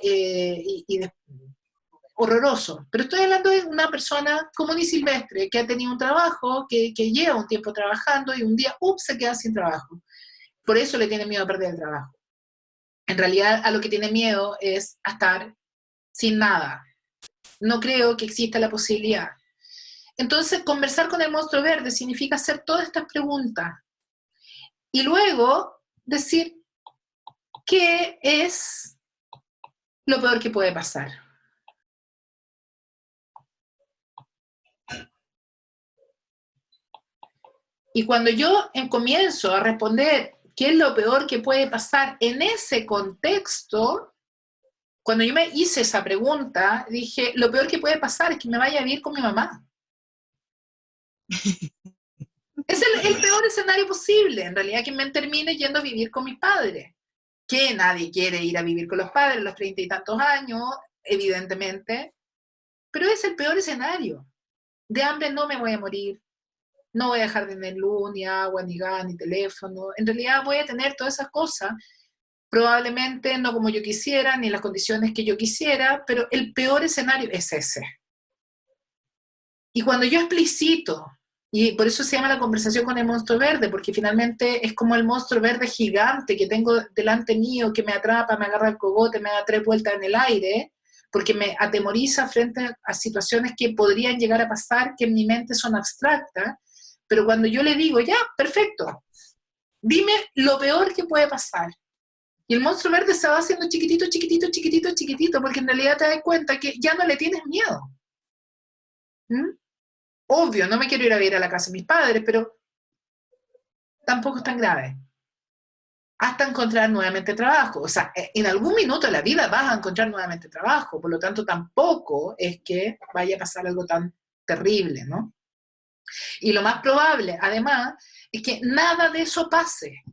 horroroso. Pero estoy hablando de una persona común y silvestre que ha tenido un trabajo, que lleva un tiempo trabajando y un día, se queda sin trabajo. Por eso le tiene miedo a perder el trabajo. En realidad, a lo que tiene miedo es a estar sin nada. No creo que exista la posibilidad. Entonces, conversar con el monstruo verde significa hacer todas estas preguntas. Y luego decir, ¿qué es lo peor que puede pasar? Y cuando yo comienzo a responder qué es lo peor que puede pasar en ese contexto, cuando yo me hice esa pregunta, dije, lo peor que puede pasar es que me vaya a vivir con mi mamá. Es el peor escenario posible, en realidad, que me termine yendo a vivir con mis padres. Que nadie quiere ir a vivir con los padres a los 30 y tantos años, evidentemente, pero es el peor escenario. De hambre no me voy a morir, no voy a dejar de tener luz, ni agua, ni gas, ni teléfono. En realidad voy a tener todas esas cosas, probablemente no como yo quisiera, ni en las condiciones que yo quisiera, pero el peor escenario es ese. Y cuando yo explicito, y por eso se llama la conversación con el monstruo verde, porque finalmente es como el monstruo verde gigante que tengo delante mío, que me atrapa, me agarra el cogote, me da 3 vueltas en el aire, porque me atemoriza frente a situaciones que podrían llegar a pasar, que en mi mente son abstractas, pero cuando yo le digo, ya, perfecto, dime lo peor que puede pasar. Y el monstruo verde se va haciendo chiquitito, chiquitito, chiquitito, chiquitito, porque en realidad te das cuenta que ya no le tienes miedo. Obvio, no me quiero ir a vivir a la casa de mis padres, pero tampoco es tan grave. Hasta encontrar nuevamente trabajo. O sea, en algún minuto de la vida vas a encontrar nuevamente trabajo, por lo tanto tampoco es que vaya a pasar algo tan terrible, ¿no? Y lo más probable, además, es que nada de eso pase.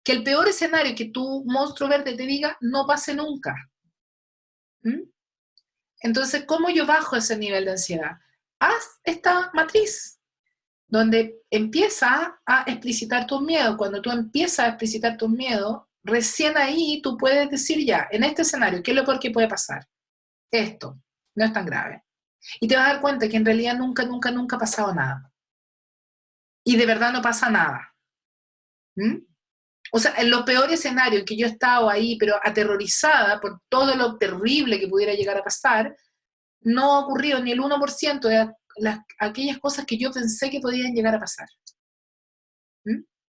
Que el peor escenario que tu monstruo verde te diga no pase nunca. Entonces, ¿cómo yo bajo ese nivel de ansiedad? Haz esta matriz, donde empieza a explicitar tus miedos. Cuando tú empiezas a explicitar tus miedos, recién ahí tú puedes decir ya, en este escenario, ¿qué es lo peor que puede pasar? Esto, no es tan grave. Y te vas a dar cuenta que en realidad nunca, nunca, nunca ha pasado nada. Y de verdad no pasa nada. O sea, en los peores escenarios que yo he estado ahí, pero aterrorizada por todo lo terrible que pudiera llegar a pasar, no ha ocurrido ni el 1% de aquellas cosas que yo pensé que podían llegar a pasar.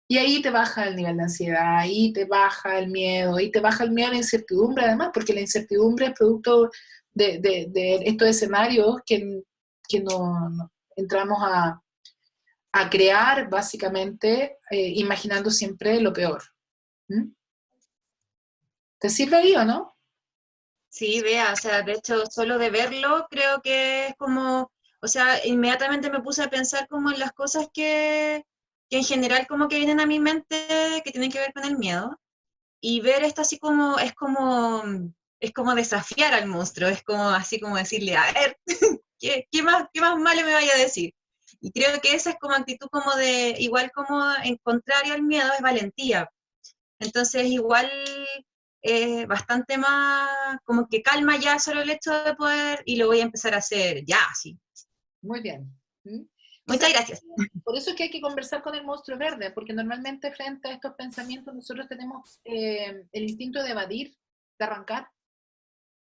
Y ahí te baja el nivel de ansiedad, ahí te baja el miedo, ahí te baja el miedo a la incertidumbre, además, porque la incertidumbre es producto de estos escenarios que no entramos a crear básicamente, imaginando siempre lo peor. ¿Mm? ¿Te sirve ahí o no? Sí, vea, o sea, de hecho, solo de verlo creo que es como, o sea, inmediatamente me puse a pensar como en las cosas que en general como que vienen a mi mente que tienen que ver con el miedo. Y ver esto así como, es como desafiar al monstruo, es como así como decirle, a ver, qué más malo me vaya a decir? Y creo que esa es como actitud como de, igual como en contrario al miedo, es valentía. Entonces, igual bastante más, como que calma ya solo el hecho de poder, y lo voy a empezar a hacer ya, sí. Muy bien. ¿Mm? Muchas Quizás gracias. por eso es que hay que conversar con el monstruo verde, porque normalmente frente a estos pensamientos nosotros tenemos el instinto de evadir, de arrancar.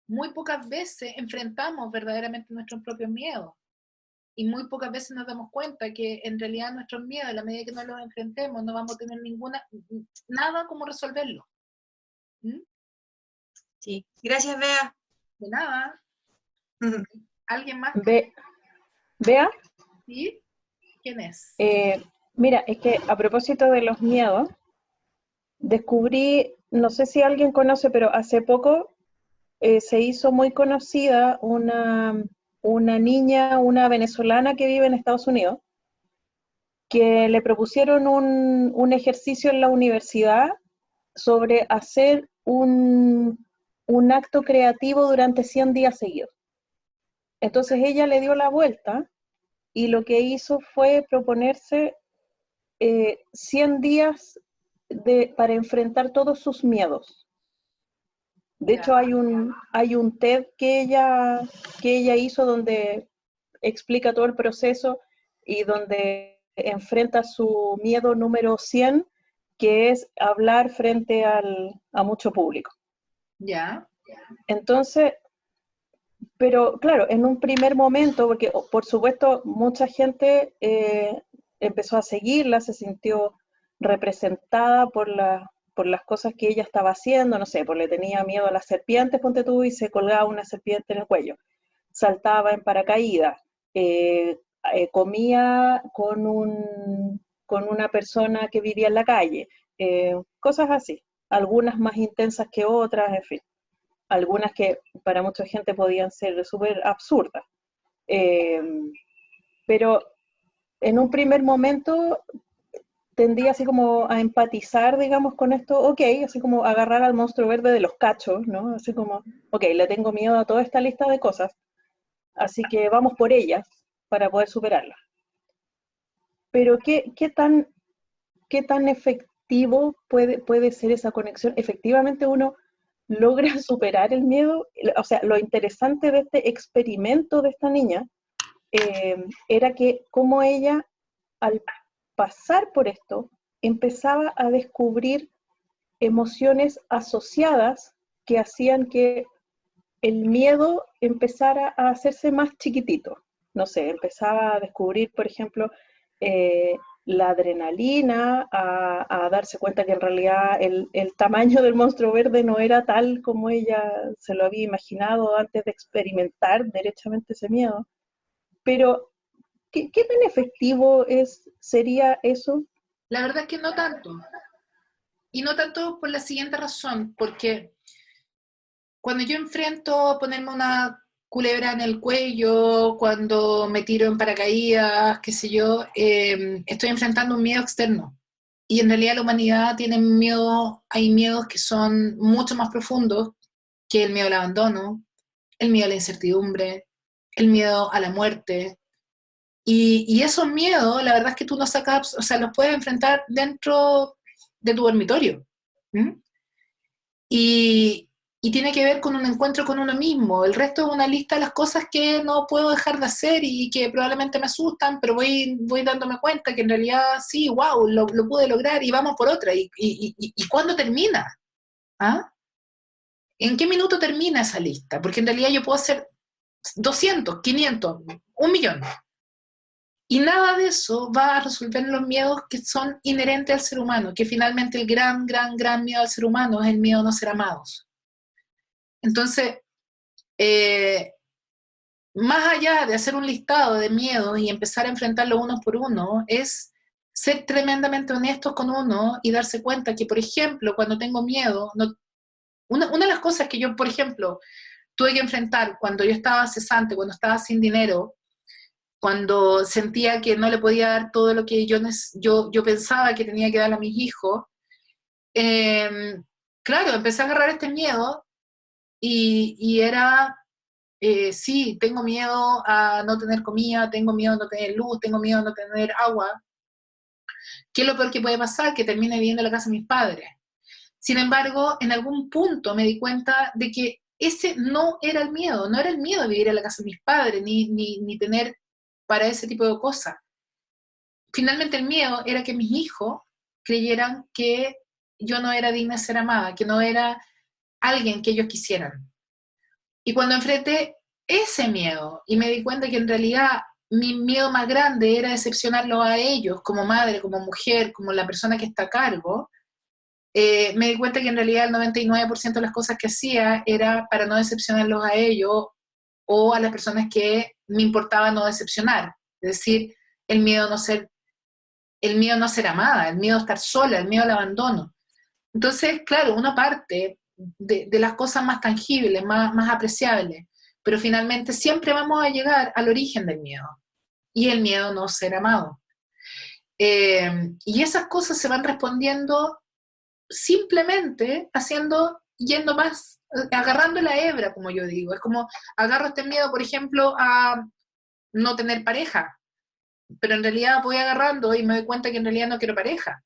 Muy pocas veces enfrentamos verdaderamente nuestros propios miedos y muy pocas veces nos damos cuenta que en realidad nuestros miedos, a la medida que no los enfrentemos, no vamos a tener nada como resolverlo. ¿Mm? Sí, gracias, Bea. De nada. ¿Alguien más? Bea, ¿Sí? ¿Quién es? mira, es que a propósito de los miedos, descubrí, no sé si alguien conoce, pero hace poco se hizo muy conocida una niña, una venezolana que vive en Estados Unidos, que le propusieron un ejercicio en la universidad sobre hacer un acto creativo durante 100 días seguidos. Entonces ella le dio la vuelta y lo que hizo fue proponerse 100 días para enfrentar todos sus miedos. De hecho, hay un TED que ella hizo donde explica todo el proceso y donde enfrenta su miedo número 100, que es hablar frente a mucho público. Ya. Entonces, pero claro, en un primer momento, porque por supuesto mucha gente empezó a seguirla, se sintió representada por las cosas que ella estaba haciendo, no sé, porque le tenía miedo a las serpientes, ponte tú, y se colgaba una serpiente en el cuello, saltaba en paracaídas, comía con una persona que vivía en la calle, cosas así, algunas más intensas que otras, en fin, algunas que para mucha gente podían ser súper absurdas. Eh, pero en un primer momento tendía así como a empatizar, digamos, con esto, ok, así como agarrar al monstruo verde de los cachos, ¿no? Así como, ok, le tengo miedo a toda esta lista de cosas, así que vamos por ellas para poder superarla. Pero qué tan efectivo puede ser esa conexión? Efectivamente uno logra superar el miedo. O sea, lo interesante de este experimento de esta niña era que como ella, al pasar por esto, empezaba a descubrir emociones asociadas que hacían que el miedo empezara a hacerse más chiquitito. No sé, empezaba a descubrir, por ejemplo, eh, la adrenalina, a darse cuenta que en realidad el tamaño del monstruo verde no era tal como ella se lo había imaginado antes de experimentar derechamente ese miedo. Pero, ¿qué tan efectivo sería eso? La verdad es que no tanto. Y no tanto por la siguiente razón, porque cuando yo enfrento ponerme una culebra en el cuello, cuando me tiro en paracaídas, qué sé yo, estoy enfrentando un miedo externo. Y en realidad la humanidad tiene miedo, hay miedos que son mucho más profundos que el miedo al abandono, el miedo a la incertidumbre, el miedo a la muerte. Y esos miedos, la verdad es que tú los sacas, o sea, los puedes enfrentar dentro de tu dormitorio. ¿Mm? Y, y tiene que ver con un encuentro con uno mismo. El resto es una lista de las cosas que no puedo dejar de hacer y que probablemente me asustan, pero voy dándome cuenta que en realidad sí, wow, lo pude lograr y vamos por otra. ¿Y cuándo termina? ¿Ah? ¿En qué minuto termina esa lista? Porque en realidad yo puedo hacer 200, 500, 1.000.000. Y nada de eso va a resolver los miedos que son inherentes al ser humano, que finalmente el gran miedo al ser humano es el miedo a no ser amados. Entonces, más allá de hacer un listado de miedos y empezar a enfrentarlo uno por uno, es ser tremendamente honestos con uno y darse cuenta que, por ejemplo, cuando tengo miedo, una de las cosas que yo, por ejemplo, tuve que enfrentar cuando yo estaba cesante, cuando estaba sin dinero, cuando sentía que no le podía dar todo lo que yo pensaba que tenía que darle a mis hijos, claro, empecé a agarrar este miedo y era, sí, tengo miedo a no tener comida, tengo miedo a no tener luz, tengo miedo a no tener agua. ¿Qué es lo peor que puede pasar? Que termine viviendo en la casa de mis padres. Sin embargo, en algún punto me di cuenta de que ese no era el miedo, no era el miedo de vivir en la casa de mis padres, ni tener para ese tipo de cosas. Finalmente el miedo era que mis hijos creyeran que yo no era digna de ser amada, que no era alguien que ellos quisieran. Y cuando enfrenté ese miedo y me di cuenta que en realidad mi miedo más grande era decepcionarlos a ellos como madre, como mujer, como la persona que está a cargo, me di cuenta que en realidad el 99% de las cosas que hacía era para no decepcionarlos a ellos o a las personas que me importaba no decepcionar. Es decir, el miedo a no ser amada, el miedo a estar sola, el miedo al abandono. Entonces, claro, una parte de las cosas más tangibles, más apreciables, pero finalmente siempre vamos a llegar al origen del miedo, y el miedo a no ser amado. Y esas cosas se van respondiendo simplemente yendo más, agarrando la hebra, como yo digo. Es como, agarro este miedo, por ejemplo, a no tener pareja, pero en realidad voy agarrando y me doy cuenta que en realidad no quiero pareja,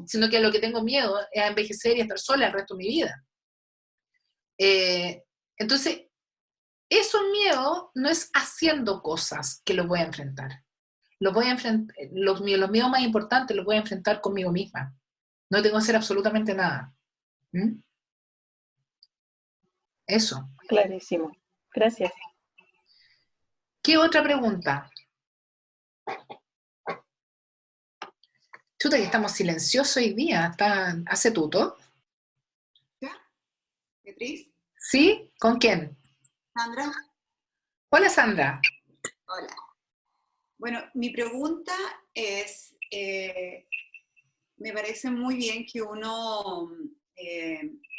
sino que a lo que tengo miedo es a envejecer y a estar sola el resto de mi vida. Entonces, esos miedos no es haciendo cosas que los voy a enfrentar. Los miedos más importantes los voy a enfrentar conmigo misma. No tengo que hacer absolutamente nada. Eso. Clarísimo. Gracias. ¿Qué otra pregunta? Chuta, que estamos silenciosos hoy día. ¿Hace tuto? ¿Ya? ¿Beatriz? ¿Sí? ¿Con quién? ¿Sandra? Hola, Sandra. Hola. Bueno, mi pregunta es, me parece muy bien que uno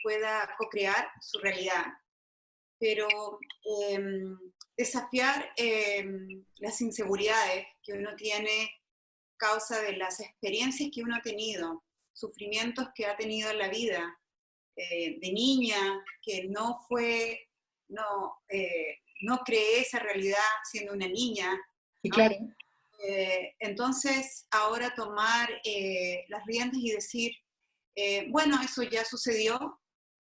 pueda co-crear su realidad, pero desafiar las inseguridades que uno tiene a causa de las experiencias que uno ha tenido, sufrimientos que ha tenido en la vida, de niña, que no creé esa realidad siendo una niña, Y ¿no? claro. Entonces, ahora tomar las riendas y decir, bueno, eso ya sucedió,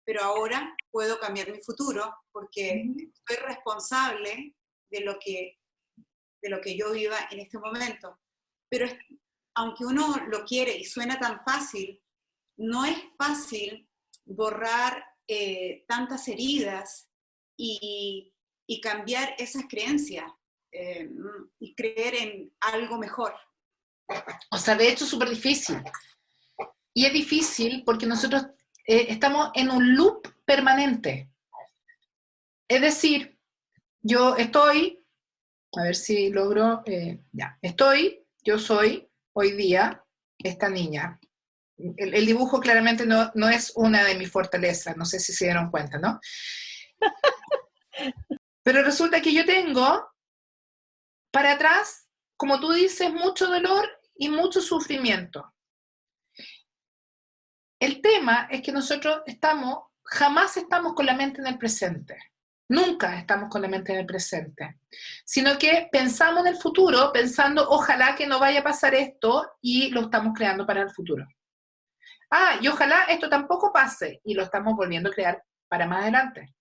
pero ahora puedo cambiar mi futuro porque soy responsable de lo que yo viva en este momento. Pero aunque uno lo quiere y suena tan fácil, no es fácil borrar tantas heridas y cambiar esas creencias. Y creer en algo mejor. O sea, de hecho es súper difícil. Y es difícil porque nosotros estamos en un loop permanente. Es decir, yo estoy, a ver si logro, yo soy hoy día esta niña. El dibujo claramente no es una de mis fortalezas, no sé si se dieron cuenta, ¿no? Pero resulta que yo tengo para atrás, como tú dices, mucho dolor y mucho sufrimiento. El tema es que nosotros jamás estamos con la mente en el presente. Nunca estamos con la mente en el presente. Sino que pensamos en el futuro, pensando, ojalá que no vaya a pasar esto, y lo estamos creando para el futuro. Y ojalá esto tampoco pase, y lo estamos volviendo a crear para más adelante.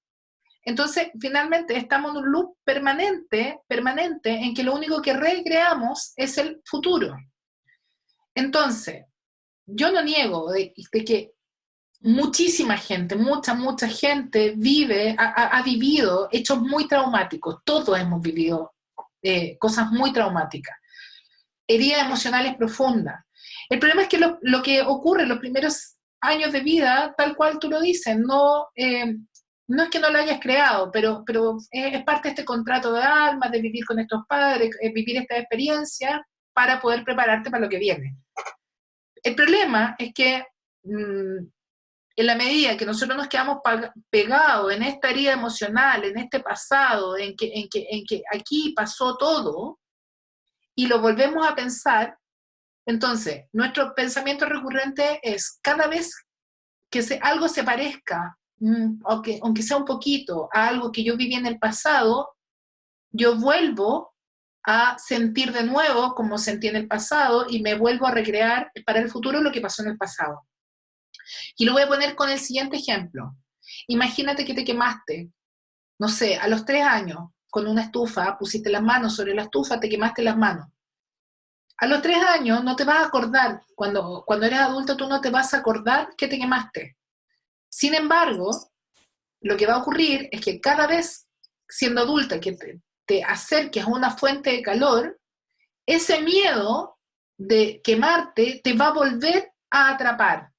Entonces, finalmente, estamos en un loop permanente, en que lo único que recreamos es el futuro. Entonces, yo no niego de que muchísima gente, mucha gente ha vivido hechos muy traumáticos. Todos hemos vivido cosas muy traumáticas, heridas emocionales profundas. El problema es que lo que ocurre en los primeros años de vida, tal cual tú lo dices, No es que no lo hayas creado, pero es parte de este contrato de alma, de vivir con estos padres, vivir esta experiencia para poder prepararte para lo que viene. El problema es que en la medida que nosotros nos quedamos pegados en esta herida emocional, en este pasado, en que aquí pasó todo, y lo volvemos a pensar, entonces nuestro pensamiento recurrente es cada vez que algo se parezca, aunque sea un poquito, a algo que yo viví en el pasado, yo vuelvo a sentir de nuevo como sentí en el pasado y me vuelvo a recrear para el futuro lo que pasó en el pasado. Y lo voy a poner con el siguiente ejemplo. Imagínate que te quemaste, no sé, a los 3 años, con una estufa, pusiste las manos sobre la estufa, te quemaste las manos. A los 3 años no te vas a acordar, cuando eres adulto tú no te vas a acordar que te quemaste. Sin embargo, lo que va a ocurrir es que cada vez, siendo adulta, que te acerques a una fuente de calor, ese miedo de quemarte te va a volver a atrapar.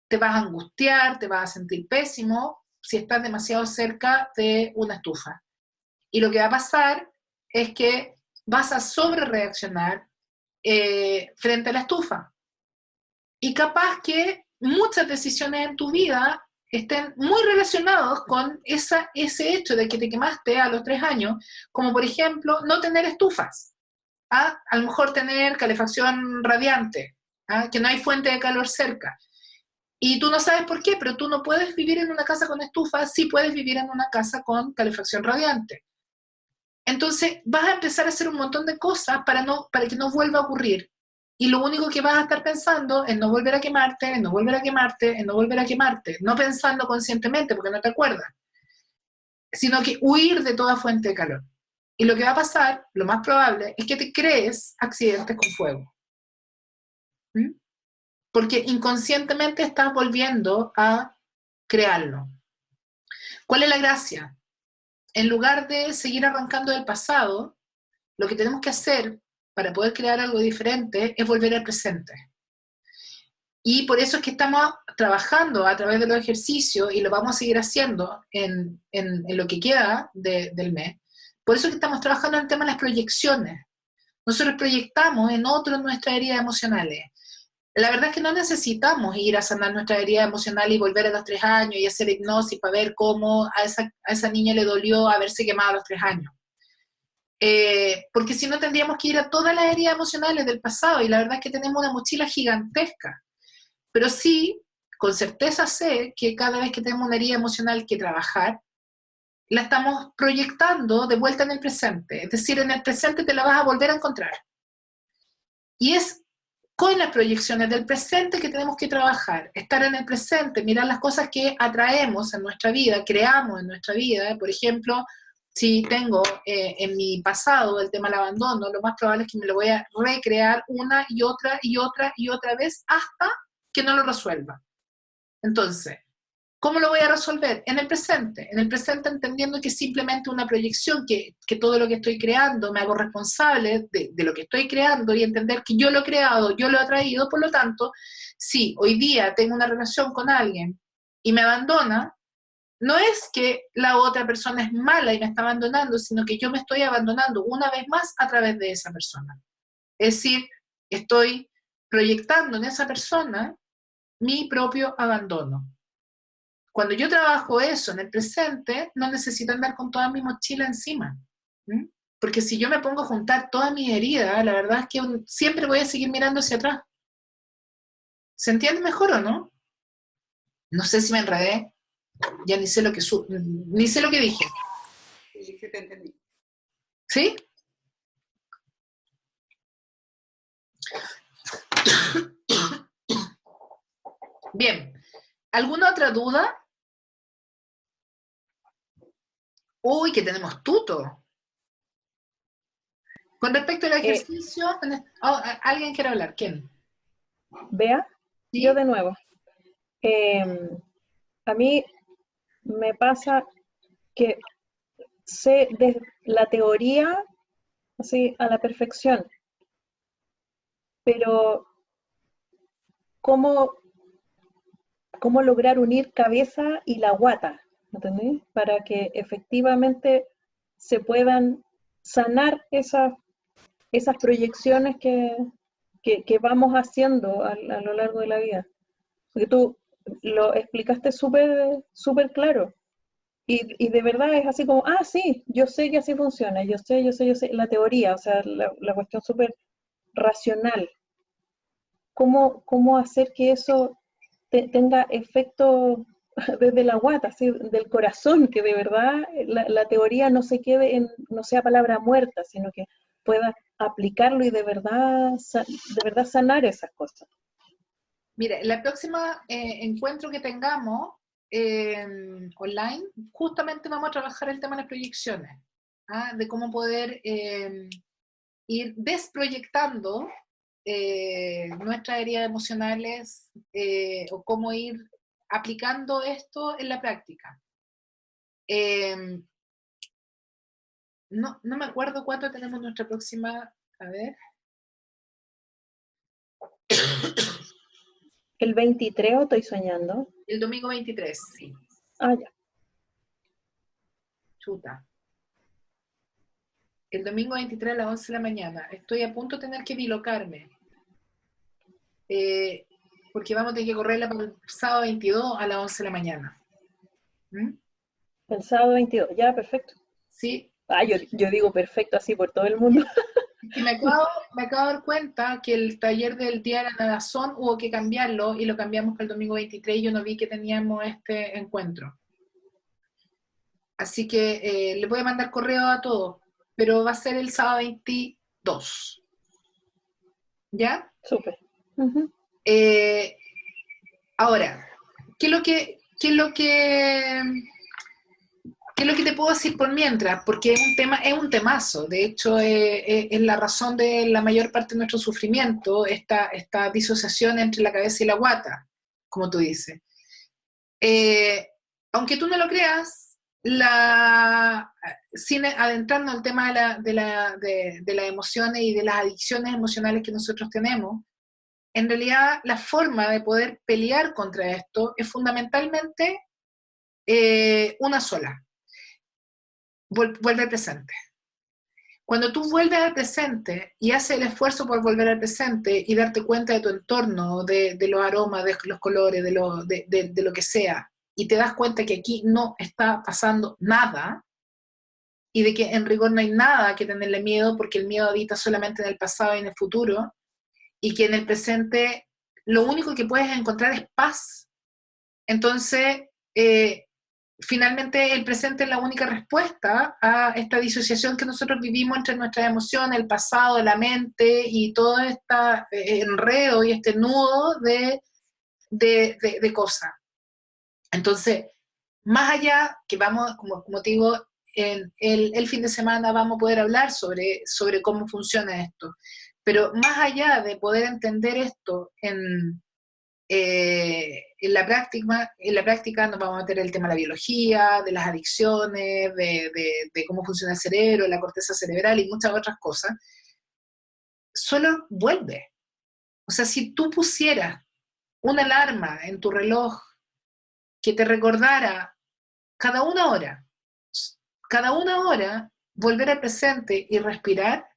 Te vas a angustiar, te vas a sentir pésimo si estás demasiado cerca de una estufa. Y lo que va a pasar es que vas a sobrereaccionar frente a la estufa. Y capaz que muchas decisiones en tu vida estén muy relacionados con ese hecho de que te quemaste a los 3 años, como por ejemplo no tener estufas, a lo mejor tener calefacción radiante, que no hay fuente de calor cerca. Y tú no sabes por qué, pero tú no puedes vivir en una casa con estufas, sí puedes vivir en una casa con calefacción radiante. Entonces vas a empezar a hacer un montón de cosas para que no vuelva a ocurrir. Y lo único que vas a estar pensando es no volver a quemarte, en no volver a quemarte, en no volver a quemarte. No pensando conscientemente porque no te acuerdas, sino que huir de toda fuente de calor. Y lo que va a pasar, lo más probable, es que te crees accidentes con fuego. ¿Mm? Porque inconscientemente estás volviendo a crearlo. ¿Cuál es la gracia? En lugar de seguir arrancando del pasado, lo que tenemos que hacer para poder crear algo diferente es volver al presente. Y por eso es que estamos trabajando a través de los ejercicios y lo vamos a seguir haciendo en lo que queda del mes. Por eso es que estamos trabajando en el tema de las proyecciones. Nosotros proyectamos en otros nuestras heridas emocionales. La verdad es que no necesitamos ir a sanar nuestra herida emocional y volver a los 3 años y hacer hipnosis para ver cómo a esa niña le dolió haberse quemado a los 3 años. Porque si no tendríamos que ir a todas las heridas emocionales del pasado y la verdad es que tenemos una mochila gigantesca. Pero sí, con certeza sé que cada vez que tenemos una herida emocional que trabajar, la estamos proyectando de vuelta en el presente. Es decir, en el presente te la vas a volver a encontrar. Y es con las proyecciones del presente que tenemos que trabajar, estar en el presente, mirar las cosas que atraemos en nuestra vida, creamos en nuestra vida. Por ejemplo, si tengo en mi pasado el tema del abandono, lo más probable es que me lo voy a recrear una y otra y otra y otra vez hasta que no lo resuelva. Entonces, ¿cómo lo voy a resolver? En el presente entendiendo que es simplemente una proyección, que todo lo que estoy creando me hago responsable de lo que estoy creando y entender que yo lo he creado, yo lo he atraído, por lo tanto, si hoy día tengo una relación con alguien y me abandona, no es que la otra persona es mala y me está abandonando, sino que yo me estoy abandonando una vez más a través de esa persona. Es decir, estoy proyectando en esa persona mi propio abandono. Cuando yo trabajo eso en el presente, no necesito andar con toda mi mochila encima. ¿Mm? Porque si yo me pongo a juntar todas mis heridas, la verdad es que siempre voy a seguir mirando hacia atrás. ¿Se entiende mejor o no? No sé si me enredé. Ya ni sé lo que dije. Sí, te entendí. ¿Sí? Bien. ¿Alguna otra duda? Uy, que tenemos tuto. Con respecto al ejercicio, ¿alguien quiere hablar? ¿Quién? Bea, ¿Sí? yo de nuevo. A mí me pasa que sé de la teoría así a la perfección, pero ¿cómo lograr unir cabeza y la guata? ¿entendí? Para que efectivamente se puedan sanar esas proyecciones que vamos haciendo a lo largo de la vida. Porque tú lo explicaste súper claro. Y de verdad es así como, sí, yo sé que así funciona, yo sé, la teoría, o sea, la cuestión súper racional. ¿Cómo hacer que eso tenga efecto desde la guata, así, del corazón, que de verdad la teoría no se quede no sea palabra muerta, sino que pueda aplicarlo y de verdad sanar esas cosas? Mira, la próxima encuentro que tengamos online, justamente vamos a trabajar el tema de las proyecciones, de cómo poder ir desproyectando nuestras heridas emocionales o cómo ir aplicando esto en la práctica. No me acuerdo cuándo tenemos nuestra próxima, a ver. ¿El 23 o estoy soñando? El domingo 23, sí. Ya. Chuta. El domingo 23 a las 11 de la mañana. Estoy a punto de tener que bilocarme. Porque vamos a tener que correrla para el sábado 22 a las 11 de la mañana. ¿Mm? El sábado 22, ya, perfecto. Sí. Yo digo perfecto así por todo el mundo. Y me acabo de dar cuenta que el taller del día de la nadazón hubo que cambiarlo y lo cambiamos para el domingo 23 y yo no vi que teníamos este encuentro. Así que le voy a mandar correo a todos, pero va a ser el sábado 22. ¿Ya? Súper. Ahora, ¿qué es lo que te puedo decir por mientras? Porque es un temazo. De hecho, es la razón de la mayor parte de nuestro sufrimiento, esta disociación entre la cabeza y la guata, como tú dices. Aunque tú no lo creas, sin adentrarnos en el tema de las emociones y de las adicciones emocionales que nosotros tenemos, en realidad la forma de poder pelear contra esto es fundamentalmente una sola: vuelve al presente. Cuando tú vuelves al presente y haces el esfuerzo por volver al presente y darte cuenta de tu entorno, de los aromas, de los colores, de lo que sea, y te das cuenta que aquí no está pasando nada, y de que en rigor no hay nada que tenerle miedo, porque el miedo habita solamente en el pasado y en el futuro, y que en el presente lo único que puedes encontrar es paz. Entonces, finalmente el presente es la única respuesta a esta disociación que nosotros vivimos entre nuestras emociones, el pasado, la mente y todo este enredo y este nudo de cosas. Entonces, más allá que vamos, como te digo, en el fin de semana vamos a poder hablar sobre cómo funciona esto, pero más allá de poder entender esto en la práctica nos vamos a meter el tema de la biología, de las adicciones, de cómo funciona el cerebro, la corteza cerebral y muchas otras cosas. Solo vuelve. O sea, si tú pusieras una alarma en tu reloj que te recordara cada una hora, volver al presente y respirar,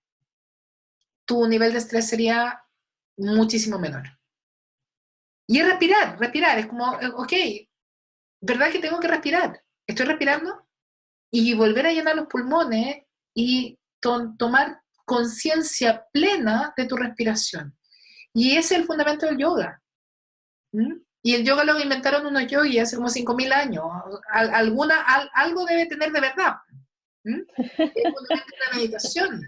tu nivel de estrés sería muchísimo menor. Y es respirar, es como, ok, ¿verdad que tengo que respirar? ¿Estoy respirando? Y volver a llenar los pulmones y tomar conciencia plena de tu respiración. Y ese es el fundamento del yoga. ¿Mm? Y el yoga lo inventaron unos yogis hace como 5.000 años. Algo debe tener de verdad. ¿Mm? Es el fundamento de la meditación.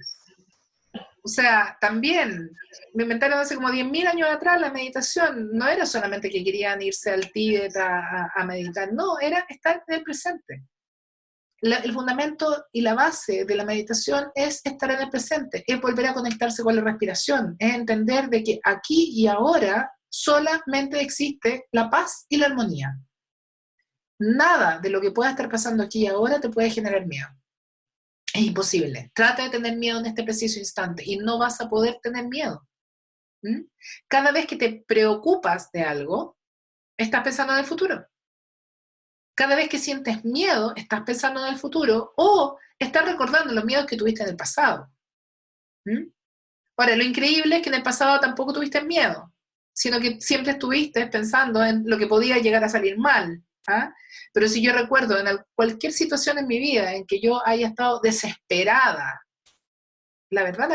O sea, también me inventaron hace como 10.000 años atrás la meditación. No era solamente que querían irse al Tíbet a meditar, no, era estar en el presente. El fundamento y la base de la meditación es estar en el presente, es volver a conectarse con la respiración, es entender de que aquí y ahora solamente existe la paz y la armonía. Nada de lo que pueda estar pasando aquí y ahora te puede generar miedo. Es imposible. Trata de tener miedo en este preciso instante y no vas a poder tener miedo. ¿Mm? Cada vez que te preocupas de algo, estás pensando en el futuro. Cada vez que sientes miedo, estás pensando en el futuro o estás recordando los miedos que tuviste en el pasado. ¿Mm? Ahora, lo increíble es que en el pasado tampoco tuviste miedo, sino que siempre estuviste pensando en lo que podía llegar a salir mal. ¿Ah? Pero si yo recuerdo en cualquier situación en mi vida en que yo haya estado desesperada, la verdad,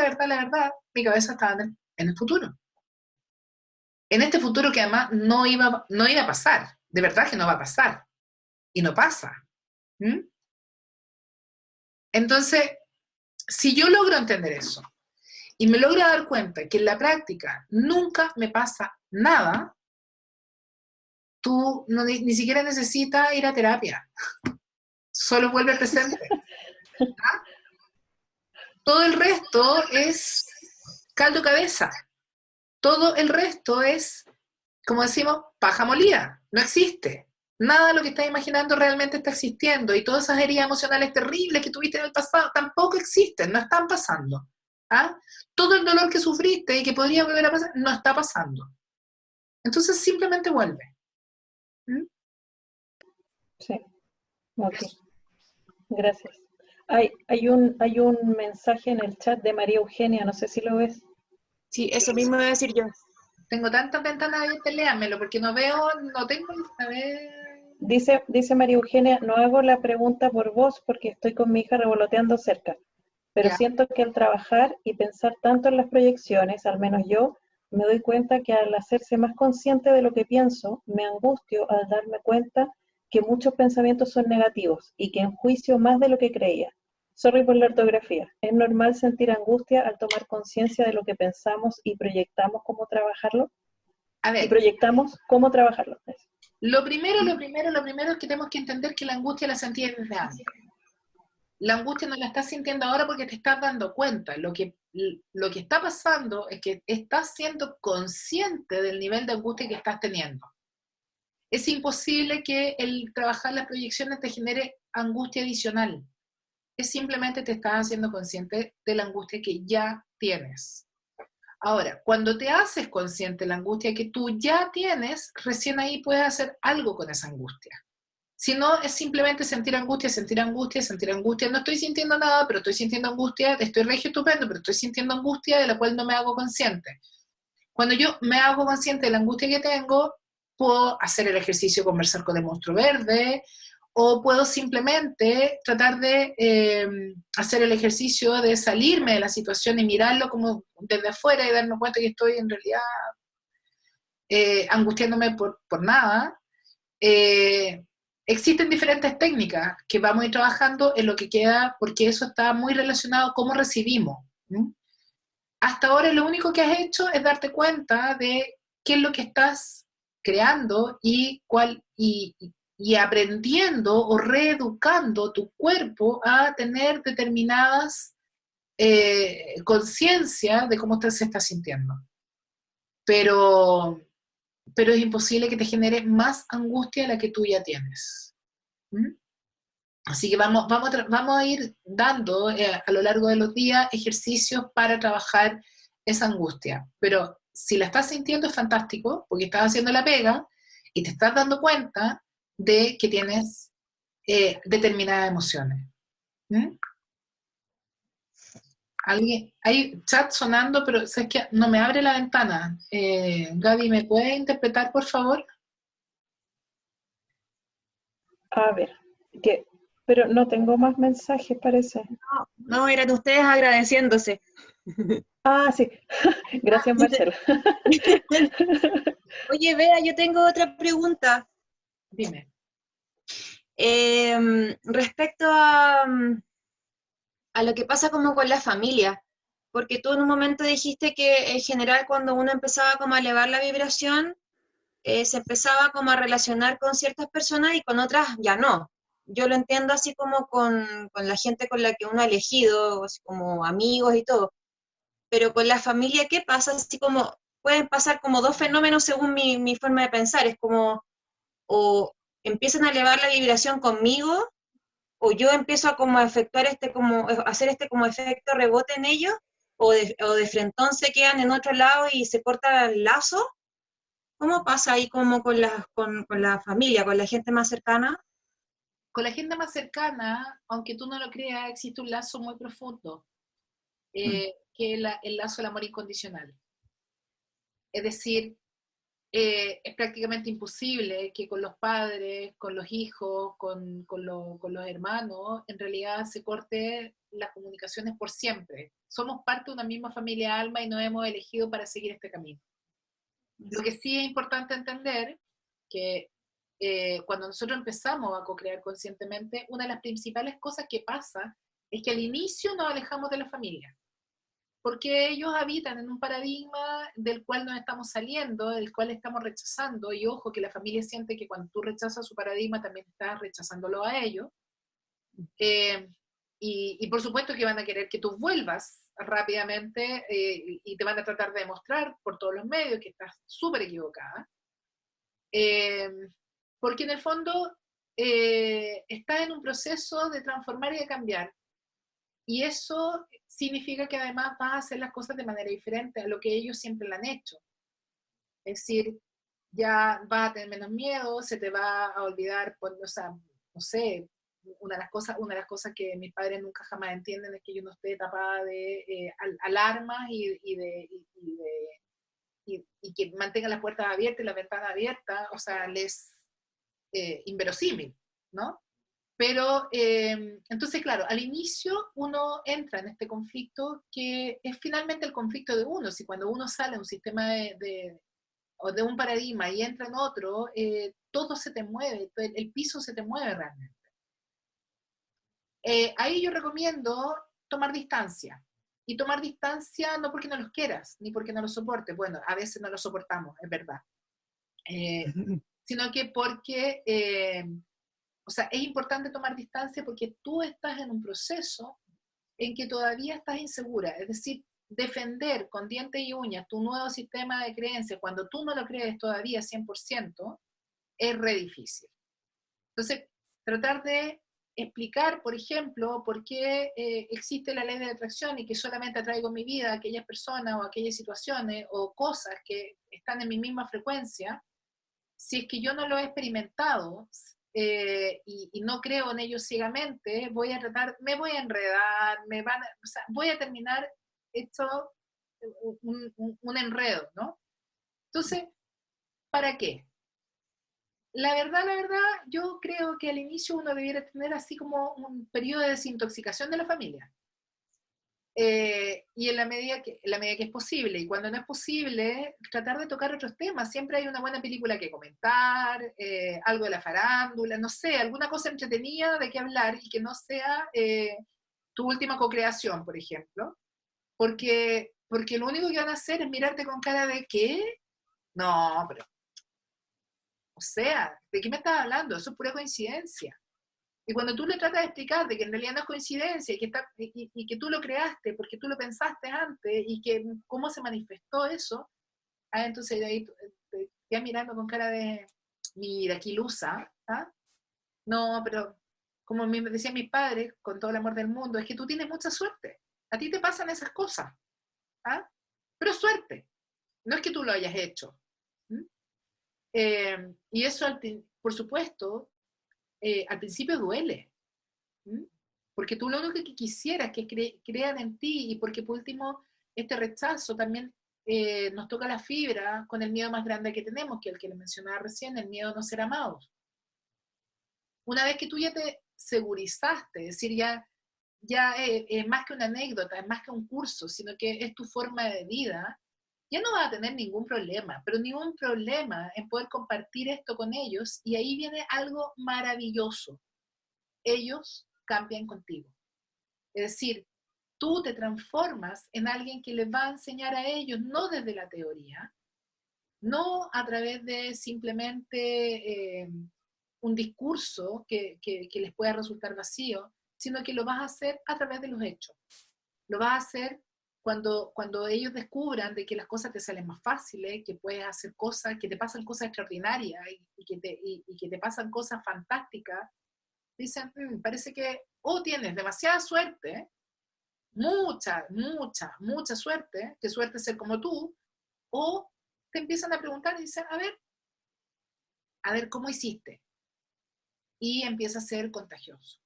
mi cabeza estaba en el futuro. En este futuro que además no iba a pasar, de verdad que no va a pasar, y no pasa. ¿Mm? Entonces, si yo logro entender eso, y me logro dar cuenta que en la práctica nunca me pasa nada, tú ni siquiera necesitas ir a terapia, solo vuelve al presente. ¿Ah? Todo el resto es caldo cabeza. Todo el resto es, como decimos, paja molida. No existe. Nada de lo que estás imaginando realmente está existiendo. Y todas esas heridas emocionales terribles que tuviste en el pasado tampoco existen, no están pasando. ¿Ah? Todo el dolor que sufriste y que podría volver a pasar, no está pasando. Entonces simplemente vuelve. ¿Mm? Sí, ok. Gracias. Hay un mensaje en el chat de María Eugenia, no sé si lo ves. Sí, eso mismo iba a decir yo. Tengo tantas ventanas abiertas, léamelo, porque no tengo, a ver... Dice María Eugenia, no hago la pregunta por vos porque estoy con mi hija revoloteando cerca, pero Ya. siento que al trabajar y pensar tanto en las proyecciones, al menos yo, me doy cuenta que al hacerse más consciente de lo que pienso, me angustio al darme cuenta que muchos pensamientos son negativos y que enjuicio más de lo que creía. Sorry por la ortografía. ¿Es normal sentir angustia al tomar conciencia de lo que pensamos y proyectamos cómo trabajarlo? A ver, Y proyectamos cómo trabajarlo. lo primero es que tenemos que entender que la angustia la sentí desde antes. La angustia no la estás sintiendo ahora porque te estás dando cuenta. Lo que está pasando es que estás siendo consciente del nivel de angustia que estás teniendo. Es imposible que el trabajar las proyecciones te genere angustia adicional. Es simplemente te estás haciendo consciente de la angustia que ya tienes. Ahora, cuando te haces consciente de la angustia que tú ya tienes, recién ahí puedes hacer algo con esa angustia. Si no, es simplemente sentir angustia. No estoy sintiendo nada, pero estoy sintiendo angustia. Estoy regio estupendo, pero estoy sintiendo angustia de la cual no me hago consciente. Cuando yo me hago consciente de la angustia que tengo, puedo hacer el ejercicio, conversar con el monstruo verde, o puedo simplemente tratar de hacer el ejercicio de salirme de la situación y mirarlo como desde afuera y darme cuenta que estoy en realidad angustiándome por nada. Existen diferentes técnicas que vamos a ir trabajando en lo que queda, porque eso está muy relacionado a cómo recibimos. ¿Mm? Hasta ahora lo único que has hecho es darte cuenta de qué es lo que estás creando y aprendiendo o reeducando tu cuerpo a tener determinadas conciencia de cómo se está sintiendo. Pero es imposible que te genere más angustia de la que tú ya tienes. ¿Mm? Así que vamos a ir dando a lo largo de los días ejercicios para trabajar esa angustia. Pero si la estás sintiendo es fantástico, porque estás haciendo la pega y te estás dando cuenta de que tienes determinadas emociones. ¿Mm? Hay chat sonando, pero ¿sabes qué? No me abre la ventana. Gaby, ¿me puedes interpretar, por favor? A ver, pero no tengo más mensajes, parece. No, eran ustedes agradeciéndose. Ah, sí. Gracias, Marcela. Oye, Bea, yo tengo otra pregunta. Dime. Respecto a lo que pasa como con la familia, porque tú en un momento dijiste que en general cuando uno empezaba como a elevar la vibración, se empezaba como a relacionar con ciertas personas y con otras ya no. Yo lo entiendo así como con la gente con la que uno ha elegido, así como amigos y todo. Pero con la familia, ¿qué pasa? Así como pueden pasar como dos fenómenos según mi forma de pensar. Es como, o empiezan a elevar la vibración conmigo, o yo empiezo a como efectuar hacer este como efecto rebote en ellos, o de frentón se quedan en otro lado y se corta el lazo. ¿Cómo pasa ahí como con la familia, con la gente más cercana? Con la gente más cercana, aunque tú no lo creas, existe un lazo muy profundo, que es el lazo del amor incondicional. Es decir, es prácticamente imposible que con los padres, con los hijos, con los hermanos, en realidad se corte las comunicaciones por siempre. Somos parte de una misma familia alma y nos hemos elegido para seguir este camino. Lo que sí es importante entender que cuando nosotros empezamos a co-crear conscientemente, una de las principales cosas que pasa es que al inicio nos alejamos de la familia, porque ellos habitan en un paradigma del cual nos estamos saliendo, del cual estamos rechazando, y ojo que la familia siente que cuando tú rechazas su paradigma también estás rechazándolo a ellos, y por supuesto que van a querer que tú vuelvas rápidamente y te van a tratar de demostrar por todos los medios que estás súper equivocada, porque en el fondo estás en un proceso de transformar y de cambiar. Y eso significa que además vas a hacer las cosas de manera diferente a lo que ellos siempre lo han hecho. Es decir, ya vas a tener menos miedo, se te va a olvidar, pues, o sea, no sé, una de las cosas que mis padres nunca jamás entienden es que yo no esté tapada de alarmas y que mantenga las puertas abiertas y las ventanas abiertas, o sea, les inverosímil, ¿no? Pero, entonces, claro, al inicio uno entra en este conflicto que es finalmente el conflicto de uno. Si cuando uno sale de un sistema o de un paradigma y entra en otro, todo se te mueve, el piso se te mueve realmente. Ahí yo recomiendo tomar distancia. Y tomar distancia no porque no los quieras, ni porque no los soportes. Bueno, a veces no los soportamos, es verdad. Sino que porque... o sea, es importante tomar distancia porque tú estás en un proceso en que todavía estás insegura. Es decir, defender con dientes y uñas tu nuevo sistema de creencias cuando tú no lo crees todavía 100% es re difícil. Entonces, tratar de explicar, por ejemplo, por qué existe la ley de atracción y que solamente atraigo en mi vida a aquellas personas o aquellas situaciones o cosas que están en mi misma frecuencia, si es que yo no lo he experimentado y no creo en ello ciegamente, me voy a enredar, o sea, voy a terminar hecho un enredo, ¿no? Entonces, ¿para qué? La verdad, yo creo que al inicio uno debiera tener así como un periodo de desintoxicación de la familia. Y en la medida que es posible, y cuando no es posible, tratar de tocar otros temas. Siempre hay una buena película que comentar, algo de la farándula, no sé, alguna cosa entretenida de qué hablar y que no sea tu última co-creación, por ejemplo. Porque lo único que van a hacer es mirarte con cara de ¿qué? No, pero, o sea, ¿de qué me estás hablando? Eso es pura coincidencia. Y cuando tú le tratas de explicar de que en realidad no es coincidencia y que tú lo creaste porque tú lo pensaste antes y que cómo se manifestó eso, entonces de ahí te quedas mirando con cara de, mira, qué ilusa, ¿ah? No, pero como me decían mis padres, con todo el amor del mundo, es que tú tienes mucha suerte. A ti te pasan esas cosas, ¿ah? Pero suerte, no es que tú lo hayas hecho. Y eso, por supuesto, al principio duele, ¿m? Porque tú lo único que quisieras es que crean en ti y porque por último este rechazo también nos toca la fibra con el miedo más grande que tenemos, que es el que le mencionaba recién, el miedo a no ser amados. Una vez que tú ya te segurizaste, es decir, ya es más que una anécdota, es más que un curso, sino que es tu forma de vida, ya no vas a tener ningún problema, pero ningún problema en poder compartir esto con ellos, y ahí viene algo maravilloso. Ellos cambian contigo. Es decir, tú te transformas en alguien que les va a enseñar a ellos, no desde la teoría, no a través de simplemente un discurso que les pueda resultar vacío, sino que lo vas a hacer a través de los hechos. Lo vas a hacer cuando ellos descubran de que las cosas te salen más fáciles, que puedes hacer cosas, que te pasan cosas extraordinarias y que te pasan cosas fantásticas. Dicen, parece que o tienes demasiada suerte, mucha suerte, que suerte ser como tú, o te empiezan a preguntar y dicen, a ver, ¿cómo hiciste? y empieza a ser contagioso.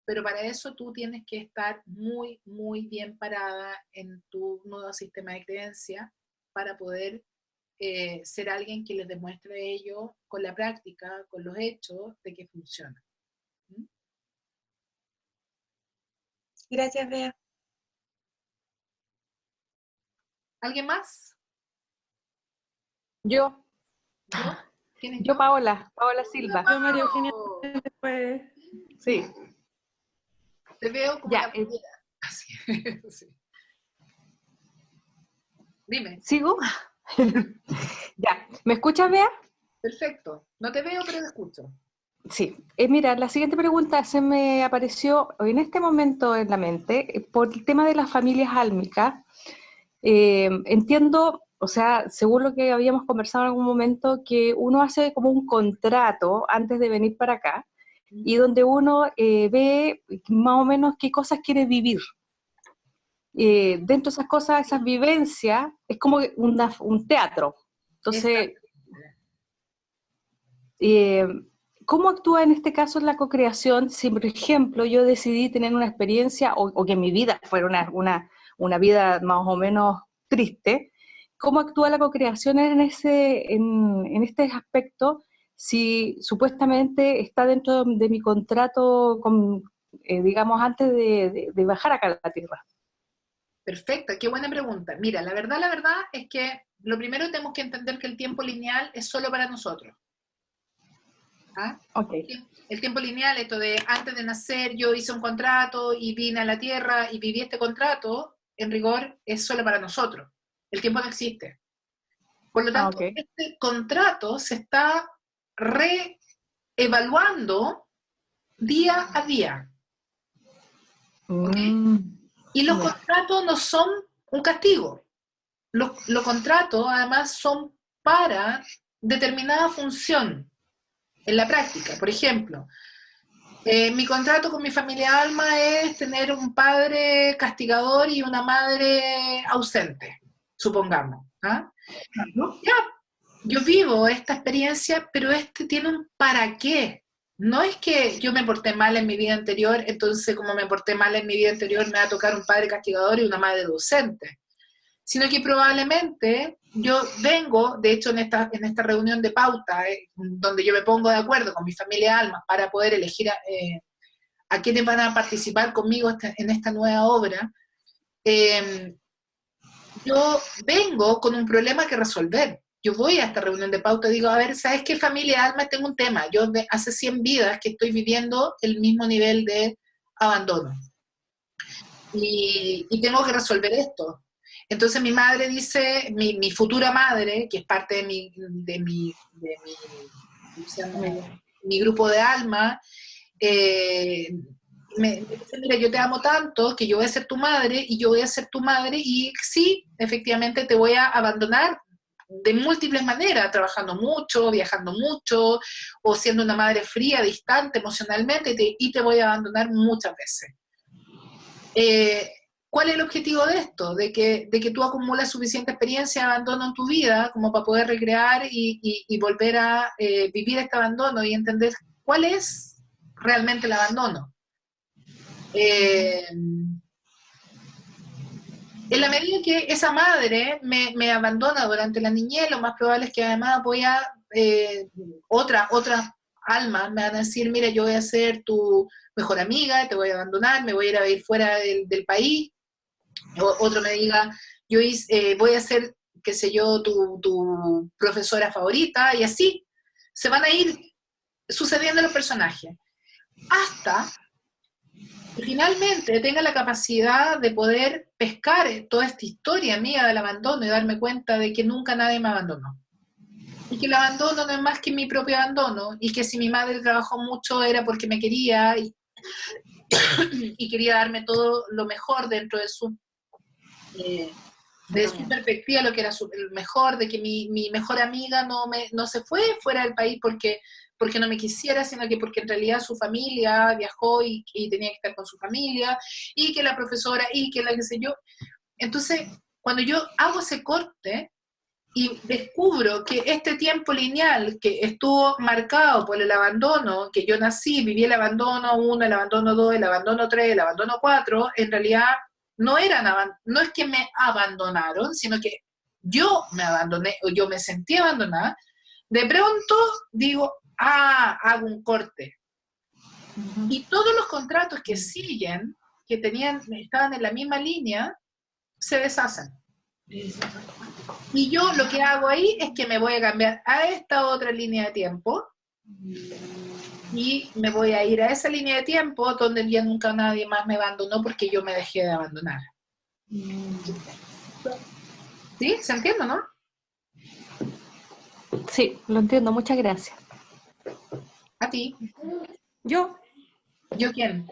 Pero para eso tú tienes que estar muy, muy bien parada en tu nuevo sistema de creencia para poder ser alguien que les demuestre a ellos con la práctica, con los hechos, de que funciona. ¿Mm? Gracias, Bea. ¿Alguien más? Yo, ¿Quién es yo Paola Silva. Yo, María Eugenia, después. Sí, Te veo como ya, la primera. Así. Sí. Dime. ¿sigo? Ya, ¿me escuchas, Bea? Perfecto. No te veo, pero te escucho. Sí. Mira, la siguiente pregunta se me apareció en este momento en la mente por el tema de las familias álmicas. Entiendo, o sea, según lo que habíamos conversado en algún momento, que uno hace como un contrato antes de venir para acá y donde uno ve más o menos qué cosas quiere vivir. Dentro de esas cosas, esas vivencias, es como un teatro. Entonces, ¿cómo actúa en este caso la co-creación si, por ejemplo, yo decidí tener una experiencia o que mi vida fuera una vida más o menos triste? ¿Cómo actúa la co-creación en este aspecto si supuestamente está dentro de mi contrato, digamos, antes de bajar acá a la Tierra? Perfecto, qué buena pregunta. Mira, la verdad es que lo primero tenemos que entender que el tiempo lineal es solo para nosotros. ¿Ah? Okay. El tiempo lineal, esto de antes de nacer yo hice un contrato y vine a la Tierra y viví este contrato, en rigor es solo para nosotros. El tiempo no existe. Por lo tanto, Okay. este contrato se está reevaluando día a día. ¿Okay? Y los contratos no son un castigo. Los contratos, además, son para determinada función en la práctica. Por ejemplo, mi contrato con mi familia Alma es tener un padre castigador y una madre ausente, supongamos. ¿Ah? Ya, yo vivo esta experiencia, pero tiene un para qué. No es que yo me porté mal en mi vida anterior, entonces como me porté mal en mi vida anterior me va a tocar un padre castigador y una madre docente, sino que probablemente yo vengo, de hecho en esta reunión de pauta, donde yo me pongo de acuerdo con mi familia Alma para poder elegir a quienes van a participar conmigo en esta nueva obra, yo vengo con un problema que resolver. Yo voy a esta reunión de pauta y digo, a ver, ¿sabes qué, familia Alma? Tengo un tema. Yo hace 100 vidas que estoy viviendo el mismo nivel de abandono. Y tengo que resolver esto. Entonces mi madre dice, mi futura madre, que es parte de mi grupo de alma, me dice, mira, yo te amo tanto que yo voy a ser tu madre y yo voy a ser tu madre y sí, efectivamente te voy a abandonar de múltiples maneras, trabajando mucho, viajando mucho, o siendo una madre fría, distante emocionalmente, y te voy a abandonar muchas veces. ¿Cuál es el objetivo de esto? De que tú acumulas suficiente experiencia de abandono en tu vida como para poder recrear y volver a vivir este abandono y entender cuál es realmente el abandono. En la medida que esa madre me abandona durante la niñez, lo más probable es que además voy a, otra alma me van a decir, mira, yo voy a ser tu mejor amiga, te voy a abandonar, me voy a ir a vivir fuera del país. Otro me diga, yo voy a ser, qué sé yo, tu profesora favorita, y así se van a ir sucediendo los personajes. Hasta que finalmente tenga la capacidad de poder pescar toda esta historia mía del abandono y darme cuenta de que nunca nadie me abandonó. Y que el abandono no es más que mi propio abandono, y que si mi madre trabajó mucho era porque me quería y quería darme todo lo mejor dentro de su perspectiva, lo que era el mejor, de que mi mejor amiga no se fue fuera del país porque no me quisiera, sino que porque en realidad su familia viajó y tenía que estar con su familia, y que la profesora, y que la qué sé yo. Entonces, cuando yo hago ese corte, y descubro que este tiempo lineal que estuvo marcado por el abandono, que yo nací, viví el abandono 1, el abandono 2, el abandono 3, el abandono 4, en realidad no es que me abandonaron, sino que yo me abandoné, o yo me sentí abandonada. De pronto digo, hago un corte. Y todos los contratos que siguen, que estaban en la misma línea, se deshacen. Y yo lo que hago ahí es que me voy a cambiar a esta otra línea de tiempo y me voy a ir a esa línea de tiempo donde ya nunca nadie más me abandonó porque yo me dejé de abandonar. ¿Sí? ¿Se entiende, no? Sí, lo entiendo, muchas gracias. A ti. Yo, ¿Yo quién?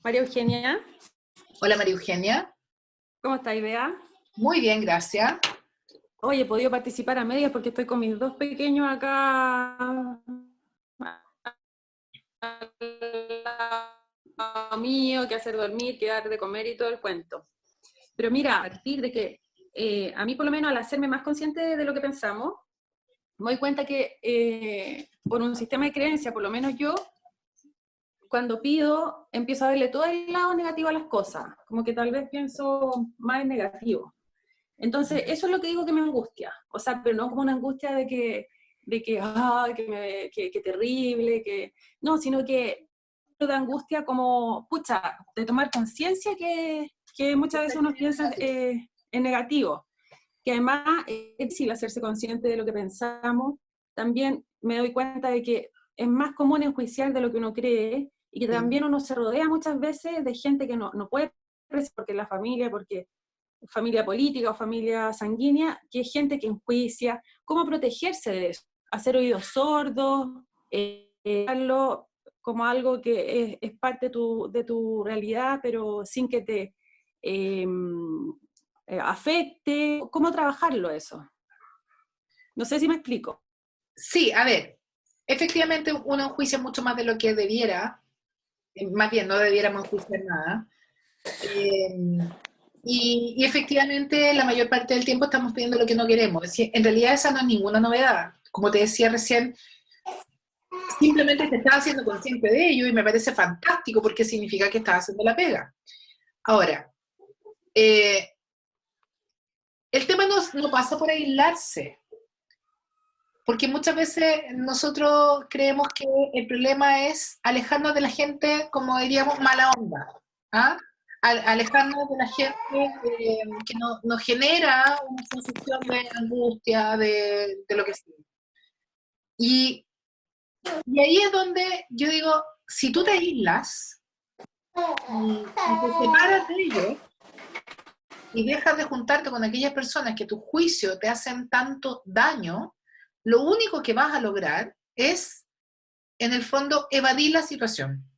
María Eugenia. Hola, María Eugenia. ¿Cómo estás, Bea? Muy bien, gracias. Hoy he podido participar a medias porque estoy con mis dos pequeños acá mío, que hacer dormir, que dar de comer y todo el cuento. Pero mira, a partir de que a mí por lo menos al hacerme más consciente de lo que pensamos, me doy cuenta que por un sistema de creencia, por lo menos yo, cuando pido, empiezo a verle todo el lado negativo a las cosas, como que tal vez pienso más en negativo. Entonces, eso es lo que digo que me angustia, o sea, pero no como una angustia de que terrible, no, sino que de angustia como, pucha, de tomar conciencia que muchas veces uno piensa en negativo, que además es difícil hacerse consciente de lo que pensamos. También me doy cuenta de que es más común enjuiciar de lo que uno cree, y que también uno se rodea muchas veces de gente que no puede, porque la familia, porque familia política o familia sanguínea, que es gente que enjuicia. ¿Cómo protegerse de eso? Hacer oídos sordos, darlo como algo que es parte de tu realidad, pero sin que te afecte. ¿Cómo trabajarlo eso? No sé si me explico. Sí, a ver, efectivamente uno enjuicia mucho más de lo que debiera, más bien no debiéramos enjuiciar nada. Y efectivamente la mayor parte del tiempo estamos pidiendo lo que no queremos. En realidad esa no es ninguna novedad. Como te decía recién, simplemente te estás haciendo consciente de ello y me parece fantástico porque significa que estás haciendo la pega. Ahora, el tema no pasa por aislarse, porque muchas veces nosotros creemos que el problema es alejarnos de la gente, como diríamos, mala onda, ¿ah? Alejarnos de la gente que nos genera una sensación de angustia, de lo que sea. Y ahí es donde yo digo, si tú te aíslas y te separas de ellos y dejas de juntarte con aquellas personas que tu juicio te hacen tanto daño, lo único que vas a lograr es, en el fondo, evadir la situación.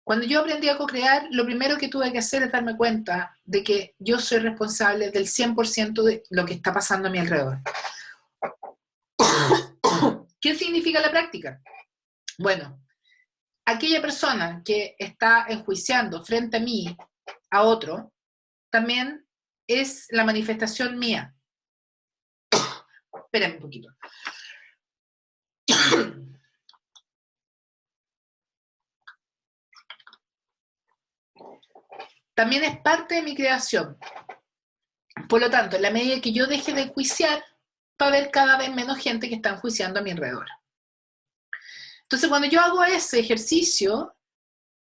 Cuando yo aprendí a co-crear, lo primero que tuve que hacer es darme cuenta de que yo soy responsable del 100% de lo que está pasando a mi alrededor. ¿Qué significa la práctica? Bueno, aquella persona que está enjuiciando frente a mí, a otro, también es la manifestación mía. Espérame un poquito. También es parte de mi creación. Por lo tanto, en la medida que yo deje de enjuiciar, va a haber cada vez menos gente que está enjuiciando a mi alrededor. Entonces, cuando yo hago ese ejercicio,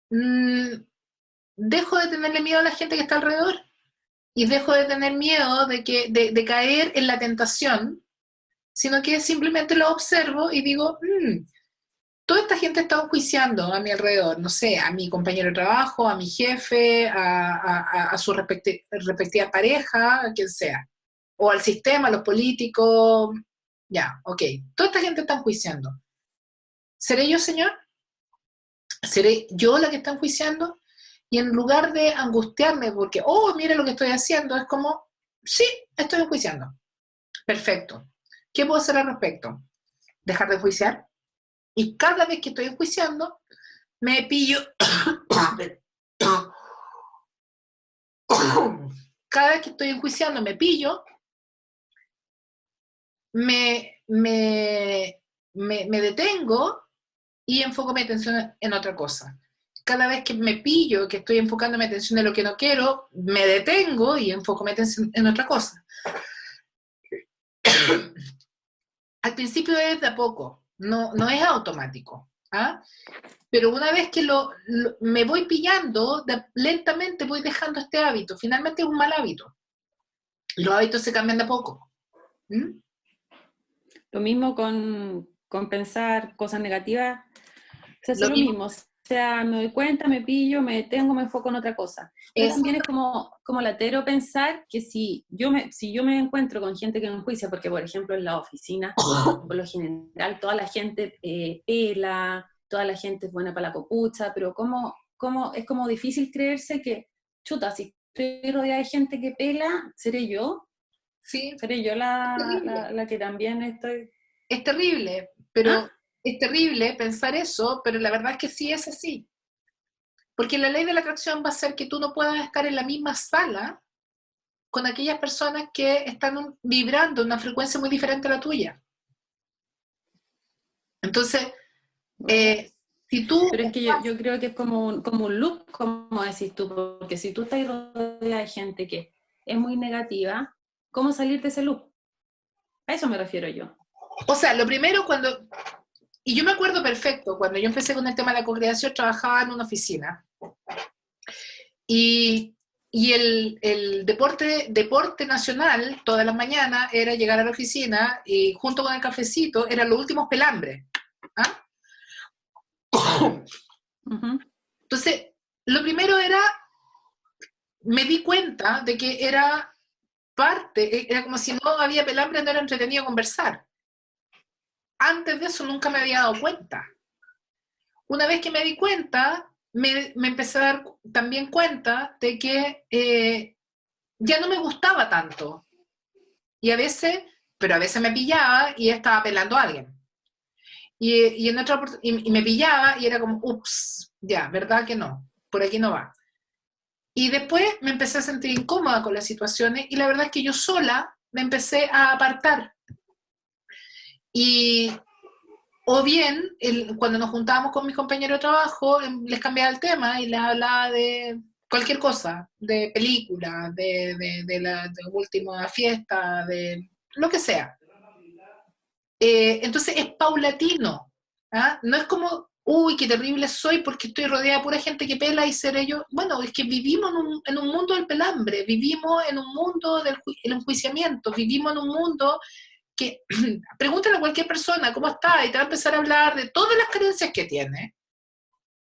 dejo de tenerle miedo a la gente que está alrededor y dejo de tener miedo de caer en la tentación, sino que simplemente lo observo y digo, toda esta gente está enjuiciando a mi alrededor, no sé, a mi compañero de trabajo, a mi jefe, a su respectiva pareja, a quien sea, o al sistema, a los políticos, ya, ok, toda esta gente está enjuiciando. ¿Seré yo, Señor? ¿Seré yo la que está enjuiciando? Y en lugar de angustiarme porque, mira lo que estoy haciendo, es como, sí, estoy enjuiciando. Perfecto. ¿Qué puedo hacer al respecto? ¿Dejar de enjuiciar? Y cada vez que estoy enjuiciando, me pillo. Cada vez que estoy enjuiciando, me pillo me detengo y enfoco mi atención en otra cosa. Cada vez que me pillo que estoy enfocando mi atención en lo que no quiero, me detengo y enfoco mi atención en otra cosa. Al principio es de a poco, no es automático, ¿ah? Pero una vez que me voy pillando, lentamente voy dejando este hábito. Finalmente es un mal hábito. Los hábitos se cambian de a poco. ¿Mm? Lo mismo con pensar cosas negativas, se hace Lo lo mismo. mismo. O sea, me doy cuenta, me pillo, me detengo, me enfoco en otra cosa. Pero también es como latero pensar que si yo me encuentro con gente que me enjuicia, porque por ejemplo en la oficina, por lo general, toda la gente pela, toda la gente es buena para la copucha, pero es como difícil creerse que, chuta, si estoy rodeada de gente que pela, ¿seré yo? Sí, ¿Seré yo la que también estoy...? es terrible, pero ¿Ah? es terrible pensar eso, pero la verdad es que sí es así. Porque la ley de la atracción va a hacer que tú no puedas estar en la misma sala con aquellas personas que están vibrando en una frecuencia muy diferente a la tuya. Entonces, si tú... Pero es que yo creo que es como un loop, como decís tú, porque si tú estás rodeada de gente que es muy negativa, ¿cómo salir de ese loop? A eso me refiero yo. O sea, lo primero y yo me acuerdo perfecto, cuando yo empecé con el tema de la co-creación, trabajaba en una oficina. Y el deporte nacional, todas las mañanas, era llegar a la oficina y junto con el cafecito, eran los últimos pelambres. ¿Ah? Uh-huh. Entonces, lo primero era, me di cuenta de que era como si no había pelambre, no era entretenido conversar. Antes de eso nunca me había dado cuenta. Una vez que me di cuenta, me empecé a dar también cuenta de que ya no me gustaba tanto. Y a veces me pillaba y estaba pelando a alguien. Y me pillaba y era como, ups, ya, ¿verdad que no? Por aquí no va. Y después me empecé a sentir incómoda con las situaciones y la verdad es que yo sola me empecé a apartar. O bien, cuando nos juntábamos con mis compañeros de trabajo, les cambiaba el tema y les hablaba de cualquier cosa, de película, de la última fiesta, de lo que sea. Entonces es paulatino, ¿ah? No es como, uy, qué terrible soy porque estoy rodeada de pura gente que pela y seré yo. Bueno, es que vivimos en un mundo del pelambre, vivimos en un mundo del enjuiciamiento, vivimos en un mundo que pregúntale a cualquier persona cómo está y te va a empezar a hablar de todas las carencias que tiene,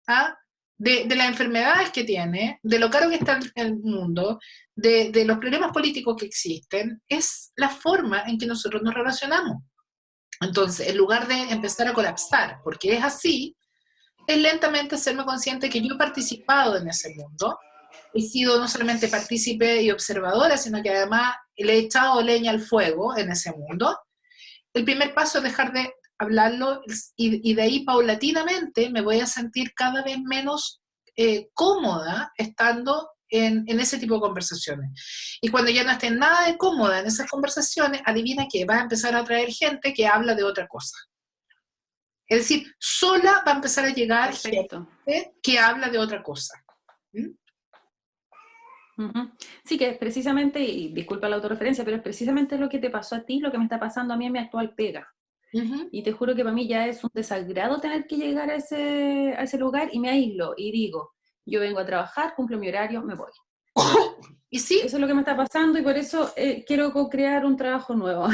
¿ah? de las enfermedades que tiene, de lo caro que está el mundo, de los problemas políticos que existen. Es la forma en que nosotros nos relacionamos. Entonces, en lugar de empezar a colapsar, porque es así, es lentamente hacerme consciente que yo he participado en ese mundo, he sido no solamente partícipe y observadora, sino que además le he echado leña al fuego en ese mundo. El primer paso es dejar de hablarlo y de ahí paulatinamente me voy a sentir cada vez menos cómoda estando en ese tipo de conversaciones. Y cuando ya no esté nada de cómoda en esas conversaciones, adivina que va a empezar a traer gente que habla de otra cosa. Es decir, sola va a empezar a llegar Perfecto. gente que habla de otra cosa. ¿Mm? Uh-huh. Sí, que es precisamente, y disculpa la autorreferencia, pero es precisamente lo que te pasó a ti, lo que me está pasando a mí en mi actual pega. Uh-huh. Y te juro que para mí ya es un desagrado tener que llegar a ese lugar y me aíslo y digo, yo vengo a trabajar, cumplo mi horario, me voy. ¿Y sí? Eso es lo que me está pasando y por eso quiero co-crear un trabajo nuevo.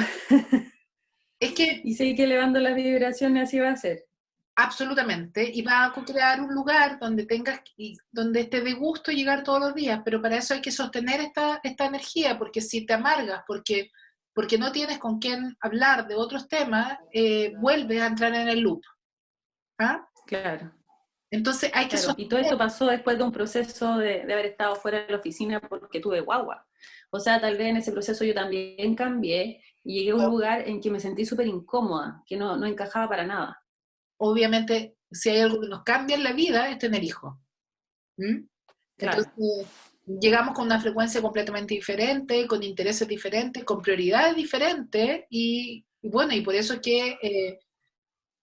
Es que y sé que elevando las vibraciones así va a ser. absolutamente, y va a crear un lugar donde donde te dé gusto llegar todos los días, pero para eso hay que sostener esta energía, porque si te amargas, porque no tienes con quién hablar de otros temas, vuelves a entrar en el loop. ¿Ah? Claro. Entonces hay que Claro, y todo esto pasó después de un proceso de haber estado fuera de la oficina porque tuve guagua. O sea, tal vez en ese proceso yo también cambié y llegué a un lugar en que me sentí súper incómoda, que no encajaba para nada. Obviamente, si hay algo que nos cambia en la vida, es tener hijos. ¿Mm? Claro. Entonces, llegamos con una frecuencia completamente diferente, con intereses diferentes, con prioridades diferentes, y Y bueno, y por eso es que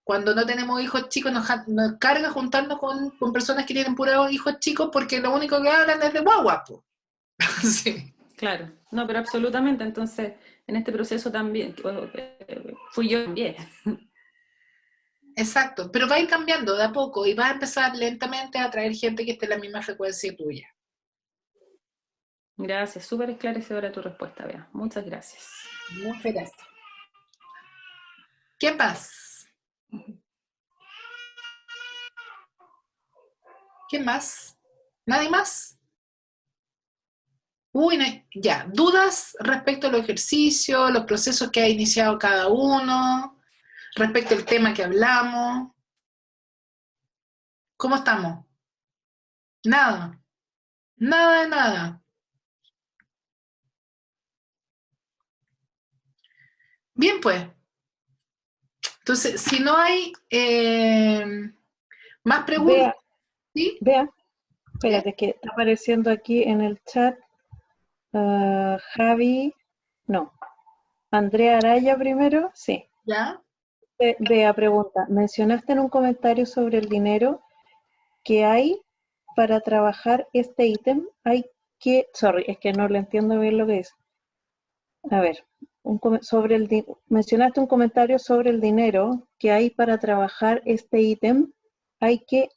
cuando no tenemos hijos chicos nos carga juntarnos con personas que tienen puros hijos chicos porque lo único que hablan es de guagua, po. Sí. Claro, no, pero absolutamente. Entonces, en este proceso también, fui yo también. Exacto, pero va a ir cambiando de a poco y va a empezar lentamente a atraer gente que esté en la misma frecuencia tuya. Gracias, súper esclarecedora tu respuesta, Bea. Muchas gracias. Muchas gracias. ¿Qué más? ¿Qué más? ¿Nadie más? Uy, no, ya. ¿Dudas respecto a los ejercicios, los procesos que ha iniciado cada uno, respecto al tema que hablamos? ¿Cómo estamos? Nada. Nada de nada. Bien, pues. Entonces, si no hay más preguntas, ¿sí? Vea, espérate, que está apareciendo aquí en el chat Andrea Araya primero, sí. ¿Ya? Vea, pregunta, mencionaste en un comentario sobre el dinero que hay para trabajar este ítem, es que no le entiendo bien lo que es. A ver, mencionaste un comentario sobre el dinero que hay para trabajar este ítem, hay que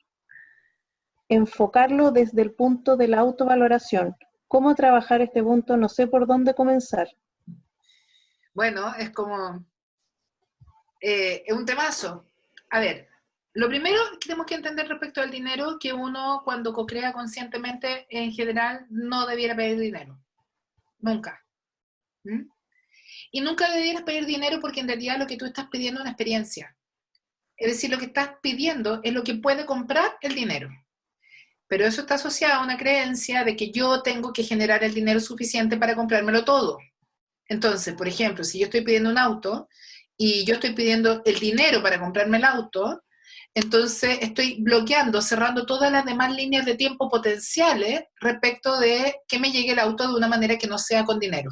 enfocarlo desde el punto de la autovaloración. ¿Cómo trabajar este punto? No sé por dónde comenzar. Bueno, es como... es un temazo. A ver, lo primero que tenemos que entender respecto al dinero, que uno cuando co-crea conscientemente, en general, no debiera pedir dinero. Nunca. ¿Mm? Y nunca debieras pedir dinero porque en realidad lo que tú estás pidiendo es una experiencia. Es decir, lo que estás pidiendo es lo que puede comprar el dinero. Pero eso está asociado a una creencia de que yo tengo que generar el dinero suficiente para comprármelo todo. Entonces, por ejemplo, si yo estoy pidiendo un auto y yo estoy pidiendo el dinero para comprarme el auto, entonces estoy bloqueando, cerrando todas las demás líneas de tiempo potenciales respecto de que me llegue el auto de una manera que no sea con dinero.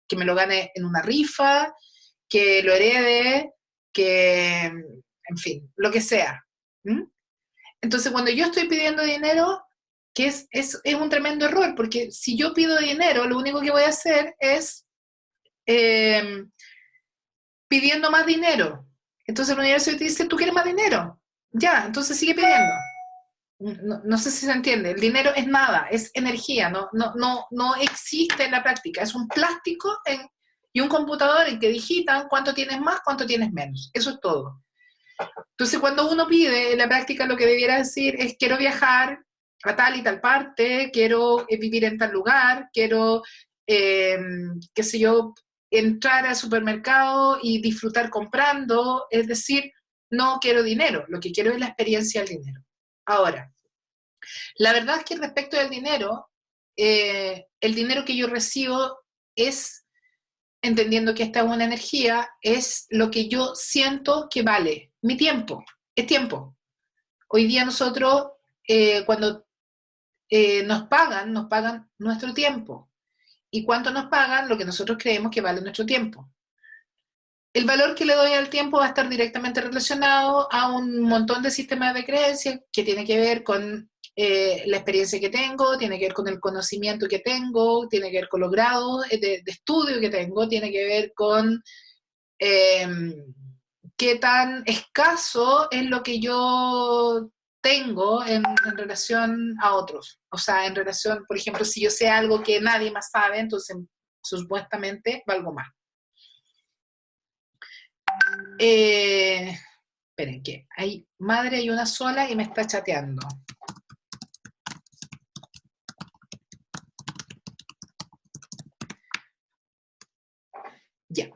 Que me lo gane en una rifa, que lo herede, que, en fin, lo que sea. ¿Mm? Entonces, cuando yo estoy pidiendo dinero, que es un tremendo error, porque si yo pido dinero, lo único que voy a hacer es pidiendo más dinero. Entonces el universo te dice, ¿tú quieres más dinero? Ya, entonces sigue pidiendo. No sé si se entiende, el dinero es nada, es energía, no existe en la práctica, es un plástico y un computador en que digitan cuánto tienes más, cuánto tienes menos, eso es todo. Entonces cuando uno pide, en la práctica lo que debiera decir es quiero viajar a tal y tal parte, quiero vivir en tal lugar, quiero, qué sé yo, entrar al supermercado y disfrutar comprando, es decir, no quiero dinero, lo que quiero es la experiencia del dinero. Ahora, la verdad es que respecto del dinero, el dinero que yo recibo es, entendiendo que esta es una energía, es lo que yo siento que vale. Mi tiempo, es tiempo. Hoy día nosotros, cuando nos pagan nuestro tiempo. ¿Y cuánto nos pagan? Lo que nosotros creemos que vale nuestro tiempo. El valor que le doy al tiempo va a estar directamente relacionado a un montón de sistemas de creencias que tiene que ver con la experiencia que tengo, tiene que ver con el conocimiento que tengo, tiene que ver con los grados de estudio que tengo, tiene que ver con qué tan escaso es lo que yo tengo en relación a otros. O sea, en relación, por ejemplo, si yo sé algo que nadie más sabe, entonces supuestamente valgo más. Esperen, que hay madre, hay una sola y me está chateando. Ya.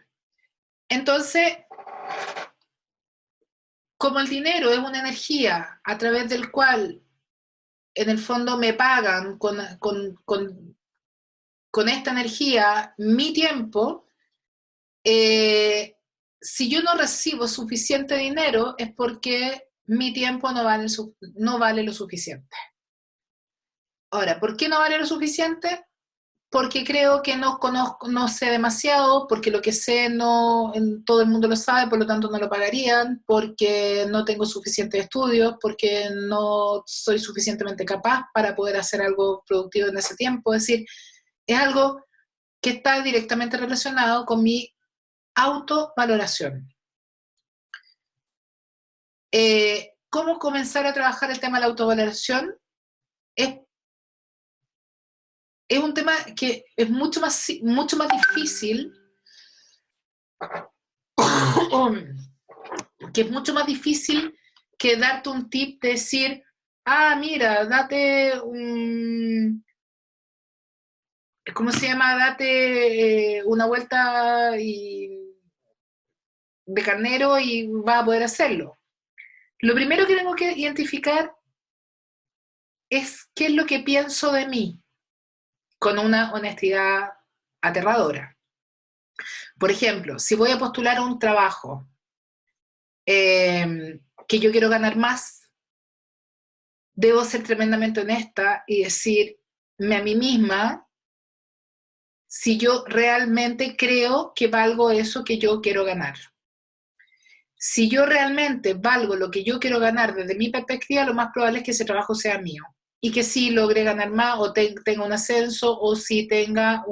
Entonces, como el dinero es una energía a través del cual en el fondo me pagan con esta energía mi tiempo, si yo no recibo suficiente dinero es porque mi tiempo no vale lo suficiente. Ahora, ¿por qué no vale lo suficiente? porque creo que no conozco, no sé demasiado, porque lo que sé no todo el mundo lo sabe, por lo tanto no lo pagarían, porque no tengo suficientes estudios, porque no soy suficientemente capaz para poder hacer algo productivo en ese tiempo. Es decir, es algo que está directamente relacionado con mi autovaloración. ¿Cómo comenzar a trabajar el tema de la autovaloración? Es un tema que es mucho más difícil, que es mucho más difícil que darte un tip de decir, mira, date un, ¿cómo se llama? Date una vuelta de carnero y vas a poder hacerlo. Lo primero que tengo que identificar es qué es lo que pienso de mí, con una honestidad aterradora. Por ejemplo, si voy a postular a un trabajo que yo quiero ganar más, debo ser tremendamente honesta y decirme a mí misma si yo realmente creo que valgo eso que yo quiero ganar. Si yo realmente valgo lo que yo quiero ganar desde mi perspectiva, lo más probable es que ese trabajo sea mío y que sí logre ganar más o tenga un ascenso o sí tenga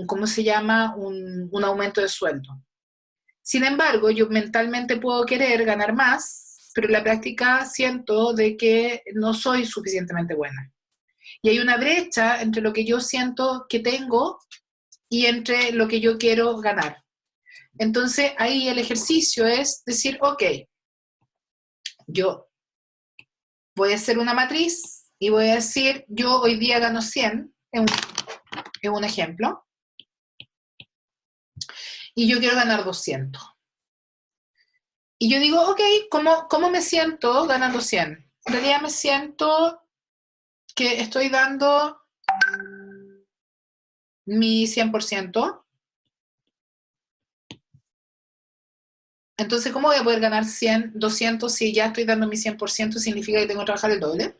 ¿cómo se llama? Un aumento de sueldo. Sin embargo, yo mentalmente puedo querer ganar más, pero en la práctica siento de que no soy suficientemente buena. Y hay una brecha entre lo que yo siento que tengo y entre lo que yo quiero ganar. Entonces, ahí el ejercicio es decir, ok, yo voy a hacer una matriz y voy a decir, yo hoy día gano 100, es un ejemplo, y yo quiero ganar 200. Y yo digo, ok, ¿cómo me siento ganando 100? En realidad me siento que estoy dando mi 100%. Entonces, ¿cómo voy a poder ganar 100, 200 si ya estoy dando mi 100%? ¿Significa que tengo que trabajar el doble?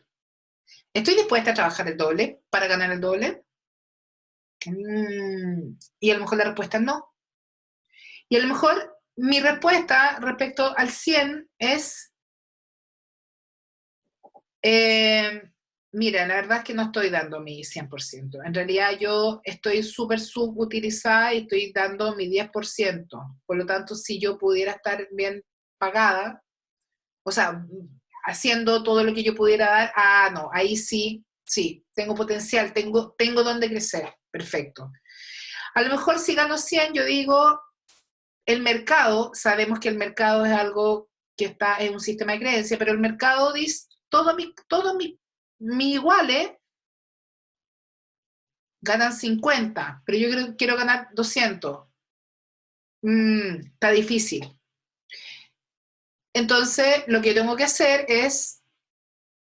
¿Estoy dispuesta a trabajar el doble para ganar el doble? Y a lo mejor la respuesta es no. Y a lo mejor mi respuesta respecto al 100 es, mira, la verdad es que no estoy dando mi 100%. En realidad yo estoy súper subutilizada y estoy dando mi 10%. Por lo tanto, si yo pudiera estar bien pagada, o sea, haciendo todo lo que yo pudiera dar, no, ahí sí, tengo potencial, tengo donde crecer. Perfecto. A lo mejor si gano 100, yo digo, el mercado, sabemos que el mercado es algo que está en un sistema de creencia, pero el mercado dice, todos mis iguales ganan 50, pero yo quiero ganar 200. Está difícil. Entonces, lo que tengo que hacer es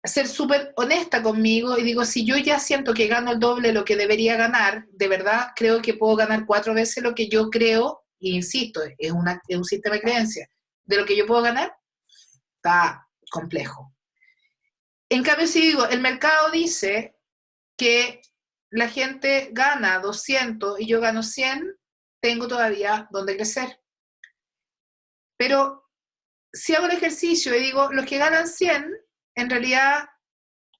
ser súper honesta conmigo y digo, si yo ya siento que gano el doble de lo que debería ganar, de verdad creo que puedo ganar 4 veces lo que yo creo, e insisto, es un sistema de creencias, de lo que yo puedo ganar, está complejo. En cambio, si digo, el mercado dice que la gente gana 200 y yo gano 100, tengo todavía donde crecer. Pero si hago el ejercicio y digo, los que ganan 100, en realidad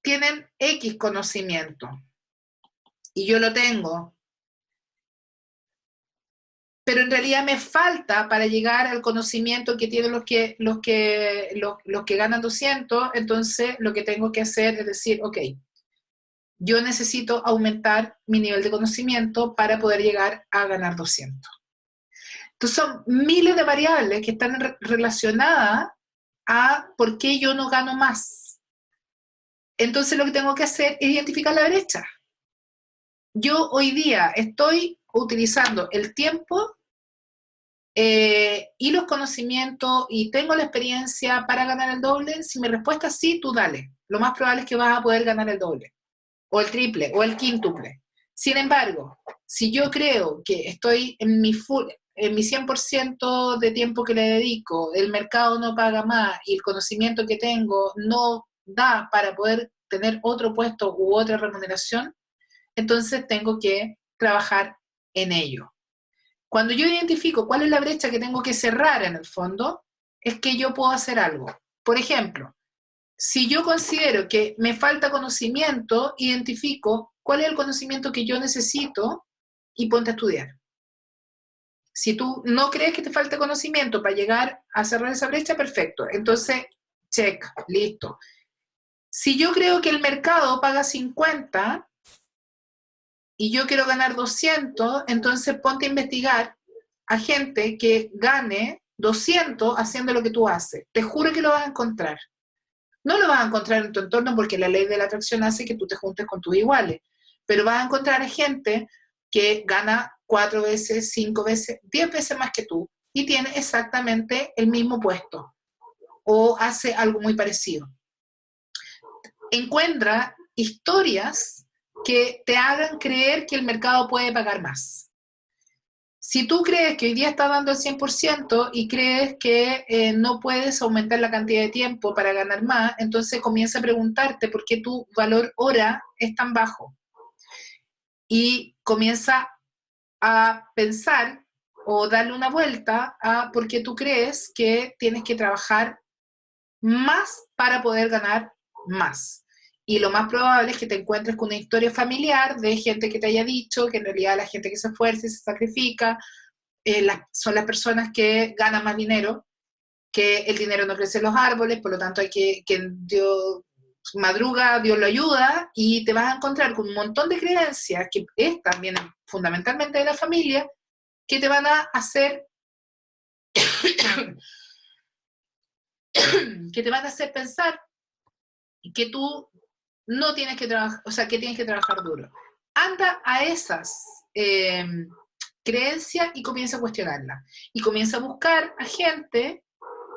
tienen X conocimiento, y yo lo tengo, pero en realidad me falta para llegar al conocimiento que tienen los que ganan 200, entonces lo que tengo que hacer es decir, ok, yo necesito aumentar mi nivel de conocimiento para poder llegar a ganar 200. Entonces son miles de variables que están relacionadas a por qué yo no gano más. Entonces lo que tengo que hacer es identificar la brecha. Yo hoy día estoy utilizando el tiempo y los conocimientos y tengo la experiencia para ganar el doble. Si mi respuesta es sí, tú dale. Lo más probable es que vas a poder ganar el doble, o el triple, o el quíntuple. Sin embargo, si yo creo que estoy en mi 100% de tiempo que le dedico, el mercado no paga más y el conocimiento que tengo no da para poder tener otro puesto u otra remuneración, entonces tengo que trabajar en ello. Cuando yo identifico cuál es la brecha que tengo que cerrar en el fondo, es que yo puedo hacer algo. Por ejemplo, si yo considero que me falta conocimiento, identifico cuál es el conocimiento que yo necesito y ponte a estudiar. Si tú no crees que te falta conocimiento para llegar a cerrar esa brecha, perfecto. Entonces, check, listo. Si yo creo que el mercado paga 50 y yo quiero ganar 200, entonces ponte a investigar a gente que gane 200 haciendo lo que tú haces. Te juro que lo vas a encontrar. No lo vas a encontrar en tu entorno porque la ley de la atracción hace que tú te juntes con tus iguales, pero vas a encontrar a gente que gana 4 veces, 5 veces, 10 veces más que tú y tiene exactamente el mismo puesto o hace algo muy parecido. Encuentra historias que te hagan creer que el mercado puede pagar más. Si tú crees que hoy día está dando el 100% y crees que no puedes aumentar la cantidad de tiempo para ganar más, entonces comienza a preguntarte por qué tu valor hora es tan bajo. Y comienza a pensar o darle una vuelta a por qué tú crees que tienes que trabajar más para poder ganar más. Y lo más probable es que te encuentres con una historia familiar de gente que te haya dicho que en realidad la gente que se esfuerza y se sacrifica son las personas que ganan más dinero, que el dinero no crece en los árboles, por lo tanto hay que Dios madruga, Dios lo ayuda, y te vas a encontrar con un montón de creencias que también fundamentalmente de la familia, que te van a hacer que te van a hacer pensar que tú no tienes que trabajar, o sea, que tienes que trabajar duro. Anda a esas creencias y comienza a cuestionarlas. Y comienza a buscar a gente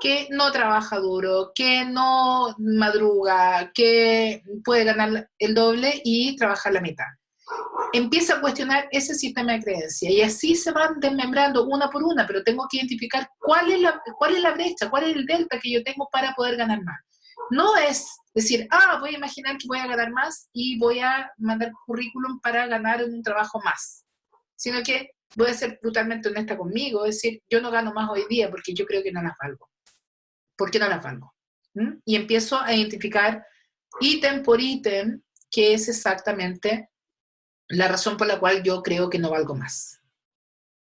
que no trabaja duro, que no madruga, que puede ganar el doble y trabajar la mitad. Empieza a cuestionar ese sistema de creencias y así se van desmembrando una por una, pero tengo que identificar cuál es la brecha, cuál es el delta que yo tengo para poder ganar más. No es decir, voy a imaginar que voy a ganar más y voy a mandar currículum para ganar un trabajo más, sino que voy a ser brutalmente honesta conmigo, es decir, yo no gano más hoy día porque yo creo que no las valgo. ¿Por qué no las valgo? Y empiezo a identificar ítem por ítem qué es exactamente la razón por la cual yo creo que no valgo más.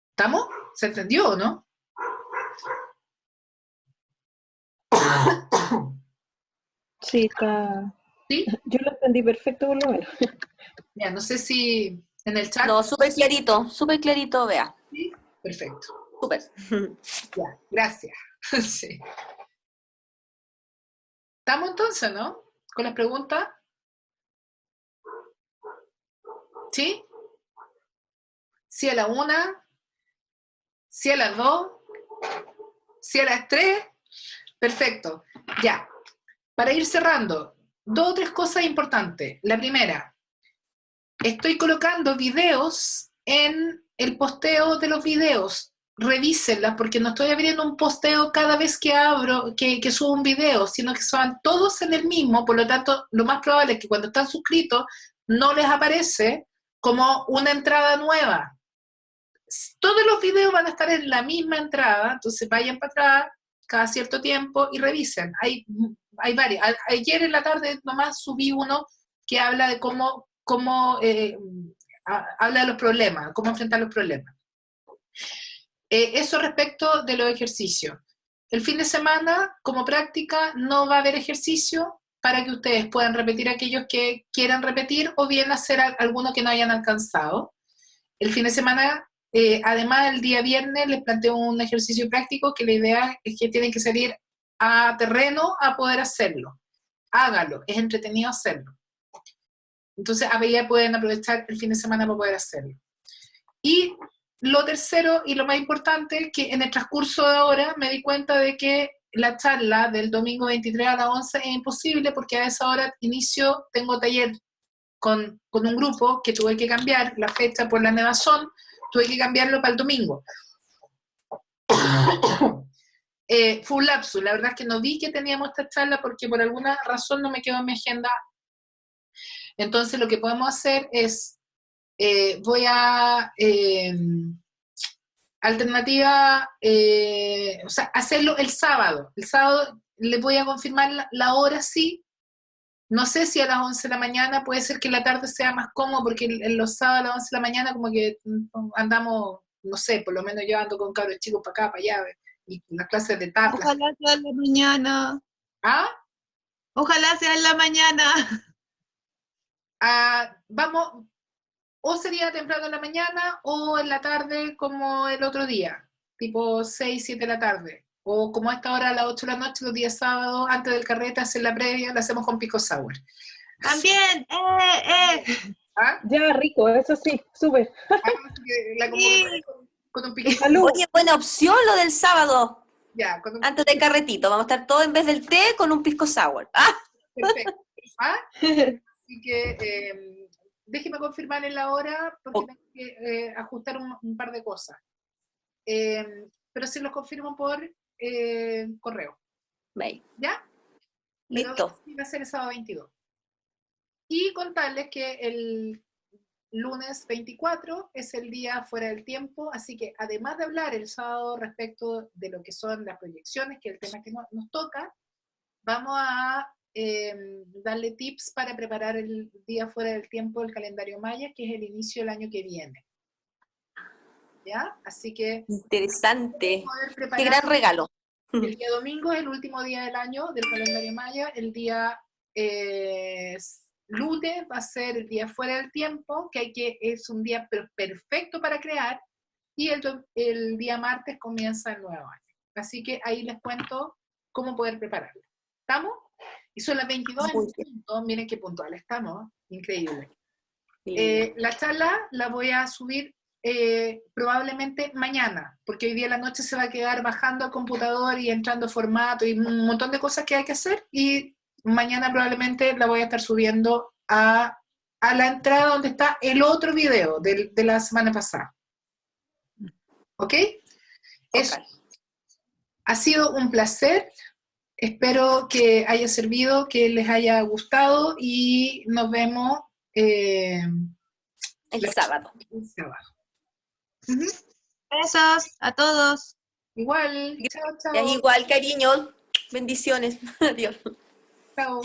¿Estamos? ¿Se entendió o no? Sí, está. ¿Sí? Yo lo entendí perfecto por lo menos. Ya, no sé si en el chat. No, súper clarito, vea. Sí, perfecto. Súper. Ya, gracias. Sí. ¿Estamos entonces, no? Con las preguntas. ¿Sí? ¿Sí a la 1? ¿Sí a las 2? ¿Sí a las 3? Perfecto. Ya. Para ir cerrando, 2 o 3 cosas importantes. La primera, estoy colocando videos en el posteo de los videos. Revísenlas porque no estoy abriendo un posteo cada vez que abro, que subo un video, sino que son todos en el mismo, por lo tanto, lo más probable es que cuando están suscritos no les aparece como una entrada nueva. Todos los videos van a estar en la misma entrada, entonces vayan para atrás cada cierto tiempo y revisen. Hay varios. Ayer en la tarde nomás subí uno que habla de cómo habla de los problemas, cómo enfrentar los problemas. Eso respecto de los ejercicios. El fin de semana, como práctica, no va a haber ejercicio para que ustedes puedan repetir aquellos que quieran repetir o bien hacer alguno que no hayan alcanzado. El fin de semana, además, el día viernes les planteo un ejercicio práctico que la idea es que tienen que salir a terreno a poder hacerlo. Hágalo, es entretenido hacerlo. Entonces, ya pueden aprovechar el fin de semana para poder hacerlo. Y lo tercero y lo más importante, que en el transcurso de ahora me di cuenta de que la charla del domingo 23 a las 11 es imposible porque a esa hora tengo taller con un grupo que tuve que cambiar la fecha por la nevazón, tuve que cambiarlo para el domingo. Fue un lapsus, la verdad es que no vi que teníamos esta charla porque por alguna razón no me quedó en mi agenda Entonces lo que podemos hacer es, voy a, alternativa, o sea, hacerlo el sábado. El sábado le voy a confirmar la hora, sí. No sé si a las 11 de la mañana, puede ser que la tarde sea más cómodo, porque en los sábados a las 11 de la mañana como que andamos, no sé, por lo menos yo ando con cabros chicos para acá, para allá, y las clases de tarde. Ojalá sea en la mañana. ¿Ah? Ojalá sea en la mañana. Vamos, o sería temprano en la mañana o en la tarde como el otro día, tipo 6, 7 de la tarde. O como a esta hora a las 8 de la noche, los días sábados, antes del carrete, hacer la previa, la hacemos con pisco sour. También, ¿Ah? Ya, rico, eso sí, súper. La con un pisco. Salud. Oye, buena opción lo del sábado. Ya, con un... Antes del carretito. Vamos a estar todos en vez del té con un pisco sour. ¡Ah! Perfecto. ¿Ah? Así que déjeme confirmar en la hora porque tengo que ajustar un par de cosas. Pero se los confirmo por correo. Bye. ¿Ya? Listo. Pero va a ser el sábado 22. Y contarles que el lunes 24 es el día fuera del tiempo, así que además de hablar el sábado respecto de lo que son las proyecciones, que es el tema que nos toca, vamos a darle tips para preparar el día fuera del tiempo del calendario maya, que es el inicio del año que viene. ¿Ya? Así que... Interesante. Qué gran regalo. El día domingo es el último día del año del calendario maya, el día lunes va a ser el día fuera del tiempo, es un día perfecto para crear, y el día martes comienza el nuevo año. Así que ahí les cuento cómo poder prepararlo. ¿Estamos? Y son las 22 en punto, miren qué puntual estamos, increíble. La charla la voy a subir probablemente mañana, porque hoy día en la noche se va a quedar bajando al computador y entrando formato y un montón de cosas que hay que hacer, y mañana probablemente la voy a estar subiendo a la entrada donde está el otro video de la semana pasada. ¿Ok? Eso. Ha sido un placer. Espero que haya servido, que les haya gustado y nos vemos el sábado. El sábado. Besos a todos. Igual. Chao, chao. Igual, cariño. Bendiciones. Adiós. Chao.